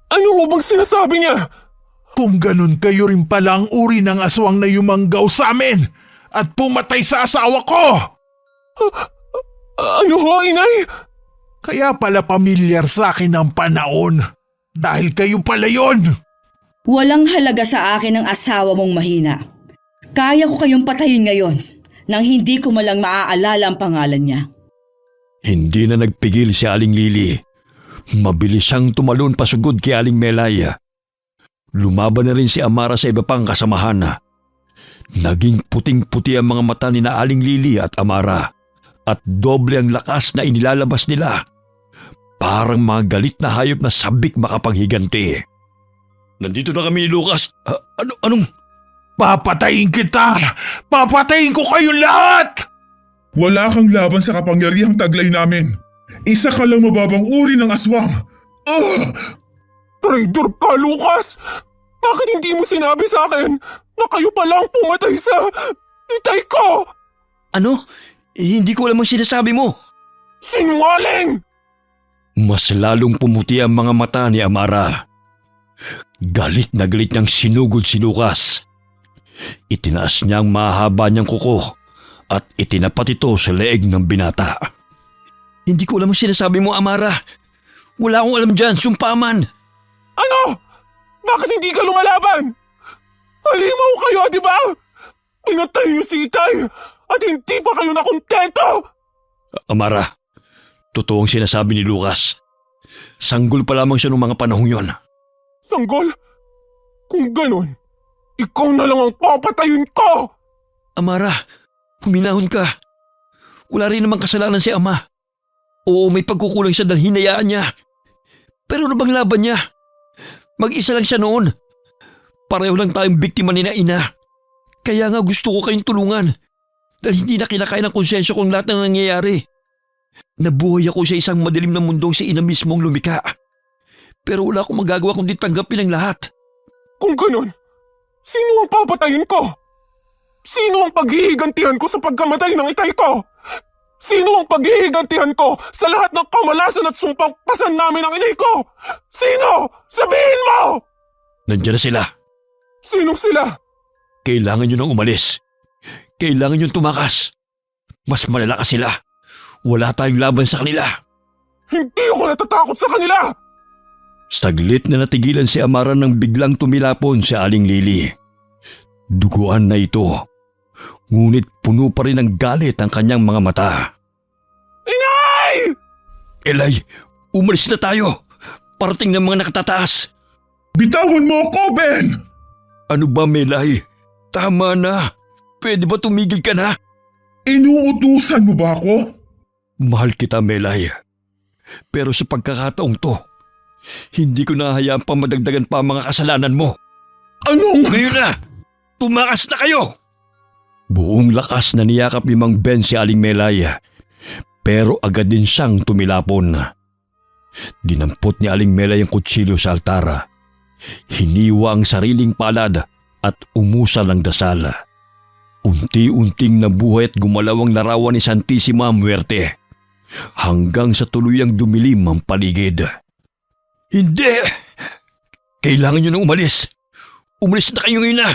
Ano ho bang sinasabi niya? Kung ganon kayo rin pala ang uri ng aswang na yumanggaw sa amin at pumatay sa asawa ko! Ano ho, Inay? Kaya pala pamilyar sa akin ang panahon dahil kayo pala yon. Walang halaga sa akin ang asawa mong mahina. Kaya ko kayong patayin ngayon nang hindi ko malang maaalala ang pangalan niya. Hindi na nagpigil si Aling Lily. Mabilis siyang tumalon pasugod kay Aling Melay. Lumaban na rin si Amara sa iba pang kasamahan. Naging puting-puti ang mga mata ni na Aling Lily at Amara at doble ang lakas na inilalabas nila. Parang mga galit na hayop na sabik makapaghiganti. Nandito na kami ni Lucas. Anong? Papatayin kita! Papatayin ko kayong lahat! Wala kang laban sa kapangyarihang taglay namin. Isa ka lang mababang uri ng aswang. Traitor ka, Lucas! Bakit hindi mo sinabi sa akin na kayo palang pumatay sa itay ko? Ano? Hindi ko alam ang sinasabi mo. Sinungaling! Mas lalong pumuti ang mga mata ni Amara. Galit na galit niyang sinugod si Lucas. Itinaas niya ang mahaba niyang kuko at itinapat ito sa leeg ng binata. Hindi ko alam ang sinasabi mo, Amara. Wala akong alam dyan, sumpaman. Ano? Bakit hindi ka lumalaban? Halimaw kayo, di ba? Pinatay niyo si Itay at hindi pa kayo nakontento! Amara, totoo ang sinasabi ni Lucas. Sanggol pa lamang siya noong mga panahong yon. Sanggol? Kung ganun, ikaw na lang ang papatayin ko! Amara, huminahon ka. Wala rin namang kasalanan si Ama. Oo, may pagkukulang siya dahil hinayaan niya. Pero ano bang laban niya? Mag-isa lang siya noon. Pareho lang tayong biktima ni na ina. Kaya nga gusto ko kayong tulungan. Dahil hindi na kinakain ng konsensya kong lahat ng nangyayari. Nabuhay ako sa isang madilim na mundong si ina mismong lumika. Pero wala akong magagawa kundi tanggapin ang lahat. Kung ganun, sino ang papatayin ko? Sino ang paghihigantihan ko sa pagkamatay ng itay ko? Sino ang paghihigantihan ko sa lahat ng kamalasan at sumpang pasan namin ng inay ko? Sino? Sabihin mo! Nandiyan na sila. Sinong sila? Kailangan nyo nang umalis. Kailangan nyo tumakas. Mas malalakas sila. Wala tayong laban sa kanila. Hindi ako natatakot sa kanila! Saglit na natigilan si Amara nang biglang tumilapon si Aling Lily. Duguan na ito. Ngunit puno pa rin ng galit ang kanyang mga mata. Inay! Elay, umalis na tayo. Parating ng mga nakatataas. Bitawan mo ako, Ben! Ano ba, Melay? Tama na. Pwede ba tumigil ka na? Inuutusan mo ba ako? Mahal kita, Melay. Pero sa pagkakataong to, hindi ko nahayaan pa madagdagan pa ang mga kasalanan mo. Anong? Ngayon na! Tumakas na kayo! Buong lakas na niyakap ni Mang Ben si Aling Melay. Pero agad din siyang tumilapon. Dinampot ni Aling Melay ang kutsilyo sa altara. Hiniwa ang sariling palad at umusal ng dasal. Unti-unting nabuhay at gumalaw ang larawan ni Santissima Muerte hanggang sa tuluyang dumilim ang paligid. Hindi! Kailangan nyo nang umalis. Umalis na kayo ngayon na.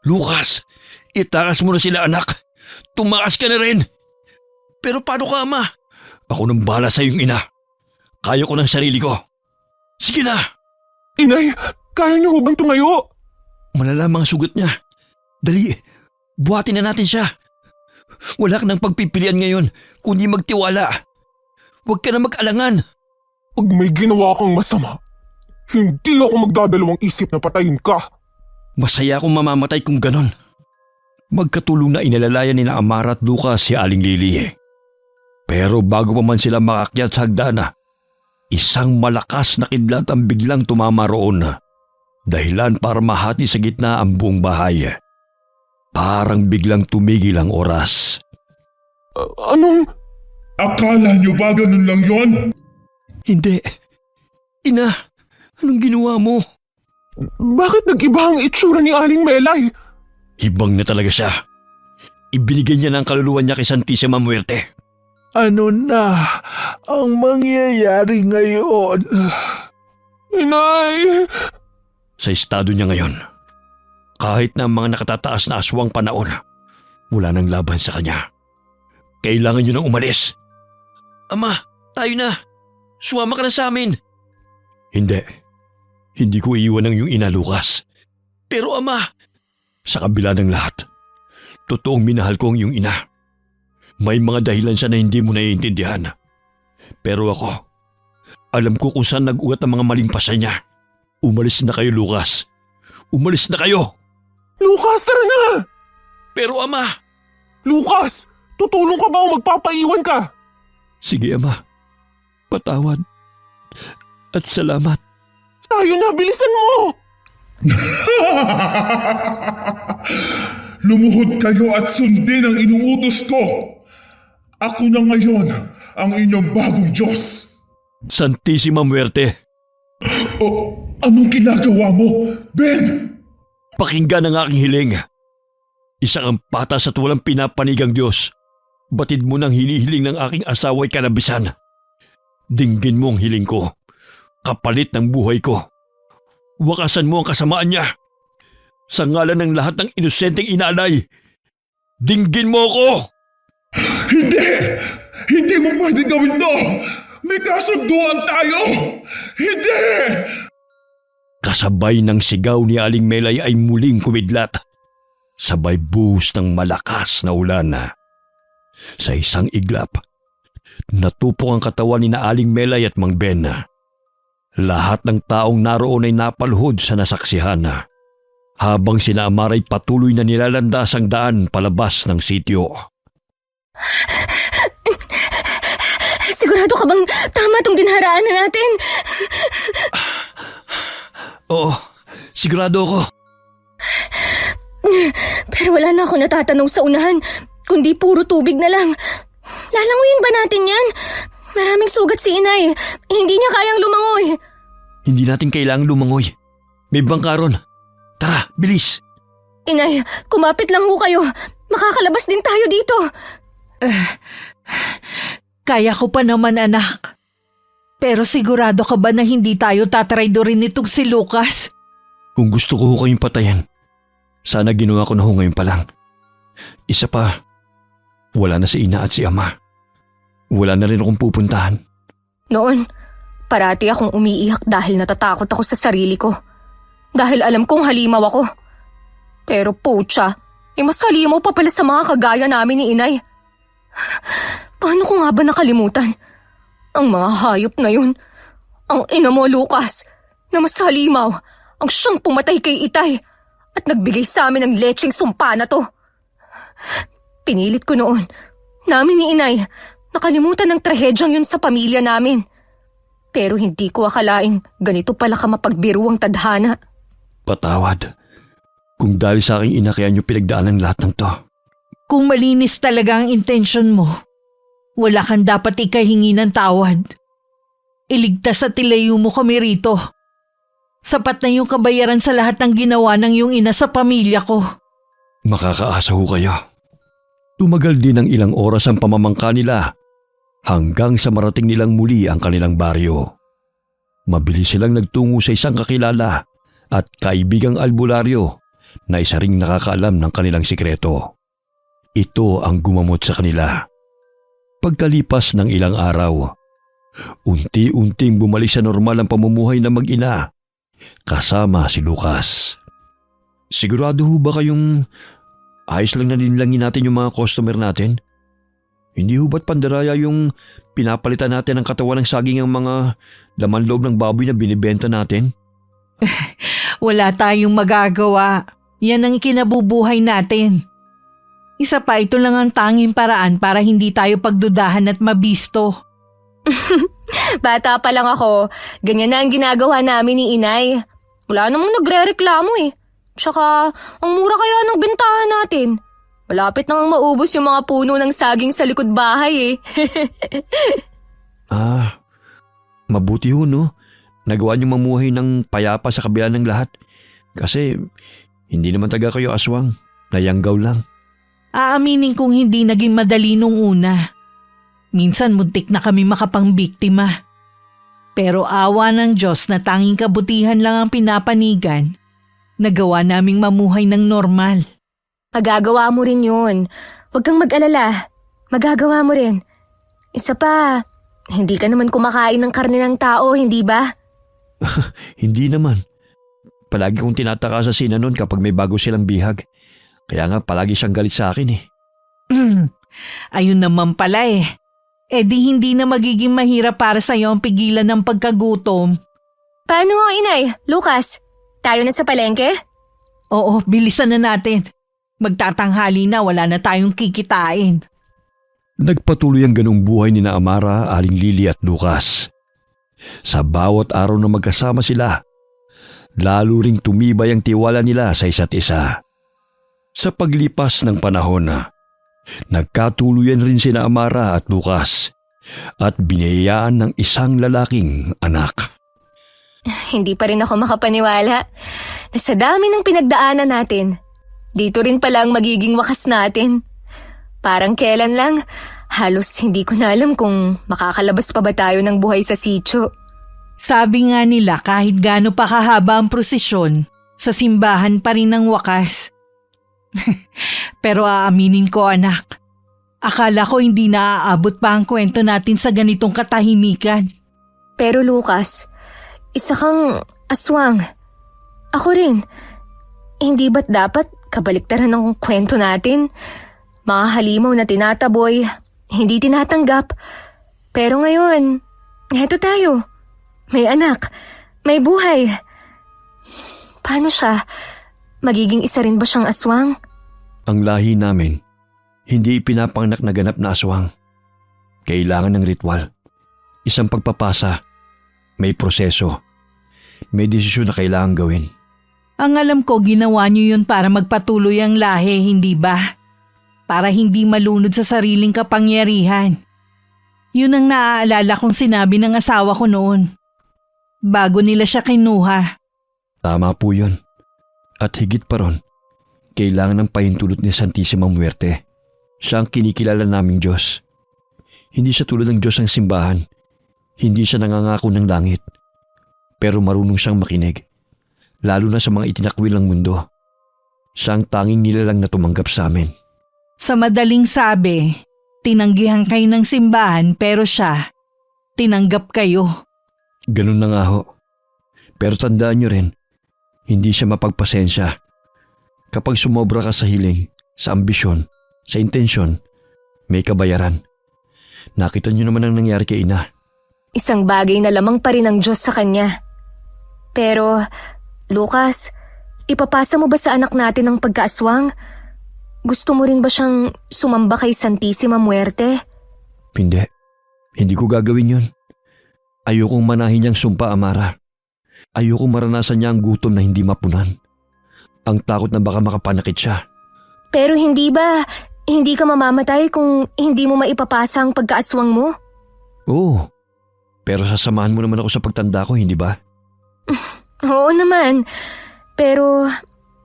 Lucas, itakas mo na sila, anak. Tumakas ka na rin. Pero paano ka, ama? Ako nang bahala sa iyong ina. Kaya ko ng sarili ko. Sige na. Inay, kaya niyo bang tumayo? Malala mga sugat niya. Dali, buhatin na natin siya. Wala ka ng pagpipilian ngayon, kundi magtiwala. Huwag ka na mag-alangan. Pag may ginawa kang masama, hindi ako magdadalawang isip na patayin ka. Masaya akong mamamatay kung ganon. Magkatulong na inalalayan ni na Amara at Lucas si Aling Lily. Pero bago pa man sila makakyat sa hagdana, isang malakas na kidlat ang biglang tumama roon. Dahilan para mahati sa gitna ang buong bahay. Parang biglang tumigil ang oras. Anong? Akala niyo ba ganun lang yon? Hindi. Ina, anong ginawa mo? Bakit nag-iba ang itsura ni Aling Melay? Hibang na talaga siya. Ibinigay niya ng kaluluwa niya kay Santissima Muerte. Ano na ang mangyayari ngayon? Inay! Sa estado niya ngayon, kahit na ang mga nakatataas na aswang panahon, wala nang laban sa kanya. Kailangan niyo nang umalis. Ama, tayo na. Sumama ka na sa amin. Hindi. Hindi ko iiwan ang iyong ina, Lucas. Pero ama, sa kabila ng lahat, totoong minahal ko ang iyong ina. May mga dahilan siya na hindi mo naiintindihan. Pero ako, alam ko kung saan nag-ugat ang mga maling pasya niya. Umalis na kayo, Lucas. Umalis na kayo. Lucas, tara na! Pero ama, Lucas, tutulong ka ba o magpapaiwan ka? sige ama, patawad at salamat. Tayo na, bilisan mo! Lumuhod kayo at sundin ang inuutos ko. Ako na ngayon ang inyong bagong Diyos. Santissima Muerte, O, anong ginagawa mo, Ben? pakinggan ang aking hiling. Isa kang patas at walang pinapanigang Diyos. Batid mo ng hinihiling ng aking asawa'y kanabisan. Dinggin mo ang hiling ko, kapalit ng buhay ko. Wakasan mo ang kasamaan niya. Sa ngalan ng lahat ng inosenteng inalay, dinggin mo ako! Hindi! Hindi mo pwede gawin to! May kasunduan tayo! Hindi! Kasabay ng sigaw ni Aling Melay ay muling kumidlat. Sabay buhos ng malakas na ulan. Sa isang iglap, natupok ang katawan ni na Aling Melay at Mang Ben. Lahat ng taong naroon ay napalhod sa nasaksihan. Habang sina Amaray patuloy na nilalandas ang daan palabas ng sityo. Sigurado ka bang tama tong dinharaan na natin? Oo, sigurado ako. Pero wala na ako natatanong sa unahan, kundi puro tubig na lang. Lalanguyin ba natin yan? Maraming sugat si inay. Hindi niya kayang lumangoy. Hindi natin kailangang lumangoy. May bangka ron. Tara, bilis. Inay, kumapit lang ho kayo. Makakalabas din tayo dito. Kaya ko pa naman, anak. Pero sigurado ka ba na hindi tayo tatraydorin nitong si Lucas? Kung gusto ko ho kayong patayin, sana ginawa ko na ho ngayon pa lang. Isa pa, wala na si ina at si ama. Wala na rin akong pupuntahan. Noon, parati akong umiiyak dahil natatakot ako sa sarili ko. Dahil alam kong halimaw ako. Pero putya, mas halimaw pa pala sa mga kagaya namin ni inay. Paano ko nga ba nakalimutan? Ang mga hayop na yun. Ang ina mo, Lucas, na mas halimaw ang siyang pumatay kay itay at nagbigay sa amin ng lecheng sumpa na to. Pinilit ko noon, namin ni inay, nakalimutan ng trahedyang yun sa pamilya namin. Pero hindi ko akalaing ganito pala ka mapagbiro ang tadhana. Patawad. Kung dahil sa aking ina kaya niyo pinagdaanan lahat ng to. Kung malinis talaga ang intensyon mo, wala kang dapat ikahingi ng tawad. Iligtas at ilayo mo kami rito. Sapat na yung kabayaran sa lahat ng ginawa ng iyong ina sa pamilya ko. Makakaasa ho kayo. Tumagal din ng ilang oras ang pamamangka nila hanggang sa marating nilang muli ang kanilang baryo. Mabilis silang nagtungo sa isang kakilala at kaibigang albularyo na isa ring nakakaalam ng kanilang sikreto. Ito ang gumamot sa kanila. Pagkalipas ng ilang araw, unti-unting bumalik sa normal ang pamumuhay ng mag-ina kasama si Lucas. Sigurado ho ba kayong ayos lang na linlangin natin yung mga customer natin? Hindi ho ba't pandaraya yung pinapalitan natin ng katawan ng saging ang mga laman loob ng baboy na binibenta natin? Wala tayong magagawa. Yan ang ikinabubuhay natin. Isa pa, ito lang ang tanging paraan para hindi tayo pagdudahan at mabisto. Bata pa lang ako, ganyan na ang ginagawa namin ni inay. Wala namang nagre-reklamo eh. Tsaka, ang mura kaya ng bentahan natin. Malapit nang maubos yung mga puno ng saging sa likod bahay eh. Mabuti ho no. Nagawa niyong mamuhay ng payapa sa kabila ng lahat. Kasi hindi naman taga kayo aswang. Nayanggaw lang. Aaminin kong hindi naging madali nung una. Minsan muntik na kami makapangbiktima. Pero awa ng Diyos na tanging kabutihan lang ang pinapanigan, nagawa naming mamuhay ng normal. Magagawa mo rin yun. Huwag kang mag-alala. Magagawa mo rin. Isa pa, hindi ka naman kumakain ng karne ng tao, hindi ba? Hindi naman. Palagi kong tinataka sa sina nun kapag may bago silang bihag. Kaya nga palagi siyang galit sa akin eh. Ayun naman pala eh. E di hindi na magiging mahirap para sa'yo ang pigilan ng pagkagutom. Paano ho, inay? Lucas, tayo na sa palengke? Oo, bilisan na natin. Magtatanghali na, wala na tayong kikitain. Nagpatuloy ang ganong buhay ni na Amara, Aling Lily at Lucas. Sa bawat araw na magkasama sila, lalo ring tumibay ang tiwala nila sa isa't isa. Sa paglipas ng panahon, nagkatuluyan rin sina Amara at Lucas at biniyayaan ng isang lalaking anak. Hindi pa rin ako makapaniwala na sa dami ng pinagdaanan natin, dito rin pala ang magiging wakas natin. Parang kailan lang, halos hindi ko na alam kung makakalabas pa ba tayo ng buhay sa sitio. Sabi nga nila kahit gaano pa kahaba ang prosesyon, sa simbahan pa rin ang wakas. Pero aaminin ko anak, akala ko hindi naaaabot pa ang kwento natin sa ganitong katahimikan. Pero Lucas, isa kang aswang. Ako rin. Hindi ba't dapat kabaliktaran ng kwento natin? Mga halimaw na tinataboy, hindi tinatanggap. Pero ngayon, eto tayo. May anak, may buhay. Paano siya? Magiging isa rin ba siyang aswang? Ang lahi namin, hindi ipinapanganak na ganap na aswang. Kailangan ng ritual. Isang pagpapasa. May proseso. May desisyon na kailangan gawin. Ang alam ko ginawa niyo yun para magpatuloy ang lahi, hindi ba? Para hindi malunod sa sariling kapangyarihan. Yun ang naaalala kong sinabi ng asawa ko noon. Bago nila siya kinuha. Tama po yun. At higit pa ron, kailangan ng pahintulot ni Santissima Muerte. Siya ang kinikilala naming Diyos. Hindi siya tulad ng Diyos ng simbahan. Hindi siya nangangako ng langit. Pero marunong siyang makinig. Lalo na sa mga itinakwil ng mundo. Siya ang tanging nilalang na tumanggap sa amin. Sa madaling sabi, tinanggihan kayo ng simbahan pero siya, tinanggap kayo. Ganun na nga ho. Pero tandaan niyo rin, hindi siya mapagpasensya. Kapag sumobra ka sa hiling, Sa ambisyon, sa intensyon, may kabayaran. Nakita niyo naman ang nangyari kay ina. Isang bagay na lamang pa rin ang Diyos sa kanya. Pero, Lucas, ipapasa mo ba sa anak natin ang pagkaaswang? Gusto mo rin ba siyang sumamba kay Santissima Muerte? Hindi. Hindi ko gagawin yun. Ayokong manahin niyang sumpa, Amara. Ayokong maranasan niya ang gutom na hindi mapunan. Ang takot na baka makapanakit siya. Pero hindi ka mamamatay kung hindi mo maipapasa ang pagkaaswang mo? Oo. Pero sasamahan mo naman ako sa pagtanda ko, hindi ba? Oo naman. Pero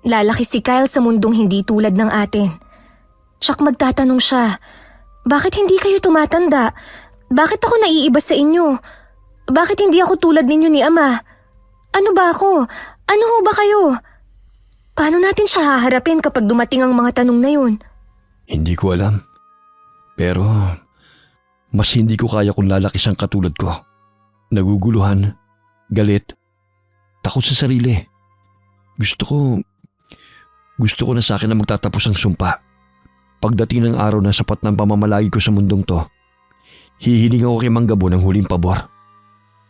lalaki si Kyle sa mundong hindi tulad ng atin. Tsak magtatanong siya, bakit hindi kayo tumatanda? Bakit ako naiiba sa inyo? Bakit hindi ako tulad ninyo ni Ama? Ano ba ako? Ano ho ba kayo? Paano natin siya haharapin kapag dumating ang mga tanong na yun? Hindi ko alam. Pero mas hindi ko kaya kung lalaki siyang katulad ko. Naguguluhan, galit, takot sa sarili. Gusto ko na sa akin na magtatapos ang sumpa. Pagdating ng araw na sapat ng pamamalagi ko sa mundong to, hihiling ako kay Mang Gabo ng huling pabor.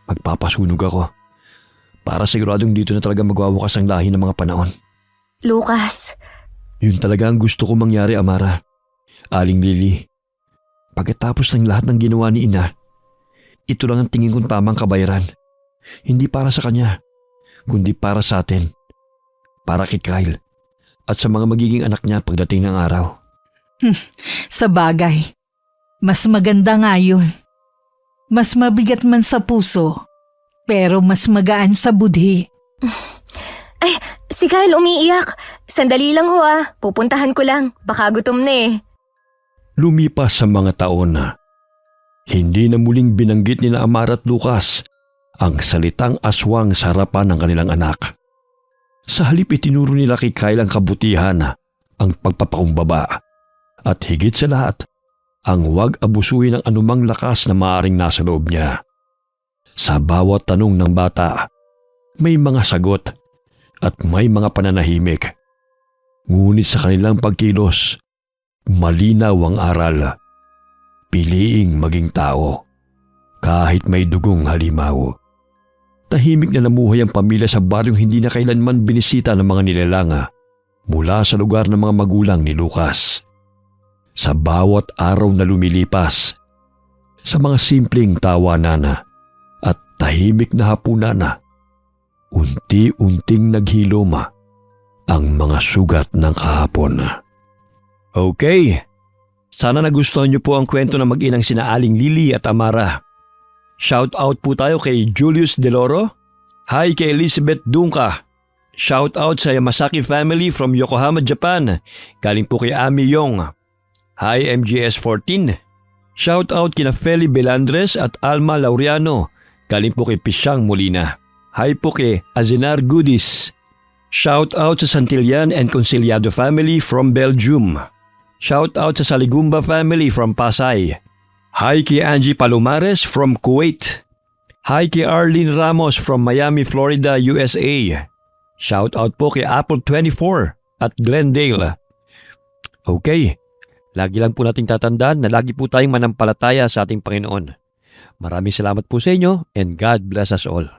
Magpapasunog ako para siguradong dito na talaga magwawakas ang lahi ng mga panahon. Lucas. Yun talaga ang gusto ko mangyari, Amara. Aling Lily, pagkatapos ng lahat ng ginawa ni Ina, ito lang ang tingin kong tamang kabayaran. Hindi para sa kanya, kundi para sa atin. Para kay Kyle at sa mga magiging anak niya pagdating ng araw. Sa bagay, mas maganda nga yun. Mas mabigat man sa puso, pero mas magaan sa budhi. Ay, si Kyle umiiyak. Sandali lang ho pupuntahan ko lang. Baka gutom na eh. Lumipas sa mga taon na hindi na muling binanggit ni na Amara at Lucas ang salitang aswang sa harapan ng kanilang anak. Sa halip itinuro nila kay Kyle ang kabutihan, ang pagpapakumbaba, at higit sa lahat, ang huwag abusuhin ng anumang lakas na maaaring nasa loob niya. Sa bawat tanong ng bata, may mga sagot at may mga pananahimik. Ngunit sa kanilang pagkilos, malinaw ang aral. Piliing maging tao, kahit may dugong halimaw. Tahimik na namuhay ang pamilya sa baryong hindi na kailanman binisita ng mga nilalanga mula sa lugar ng mga magulang ni Lucas. Sa bawat araw na lumilipas, sa mga simpleng tawanan at tahimik na hapunan, unti-unting naghiloma ang mga sugat ng kahapon. Okay, sana nagustuhan niyo po ang kwento ng mag-inang sina Aling Lily at Amara. Shout out po tayo kay Julius Deloro. Hi kay Elizabeth Dunca. Shout out sa Yamasaki family from Yokohama, Japan. Galing po kay Ami Yong. Hi MGS14. Shout out kina Feli Belandres at Alma Laureano. Galing po kay Pisyang Molina. Hi po kay Azenar Goodies. Shout out sa Santillan and Conciliado family from Belgium. Shout out sa Saligumba family from Pasay. Hi kay Angie Palomares from Kuwait. Hi kay Arlene Ramos from Miami, Florida, USA. Shout out po kay Apple24 at Glendale. Okay, lagi lang po nating tatandaan na lagi po tayong manampalataya sa ating Panginoon. Maraming salamat po sa inyo and God bless us all.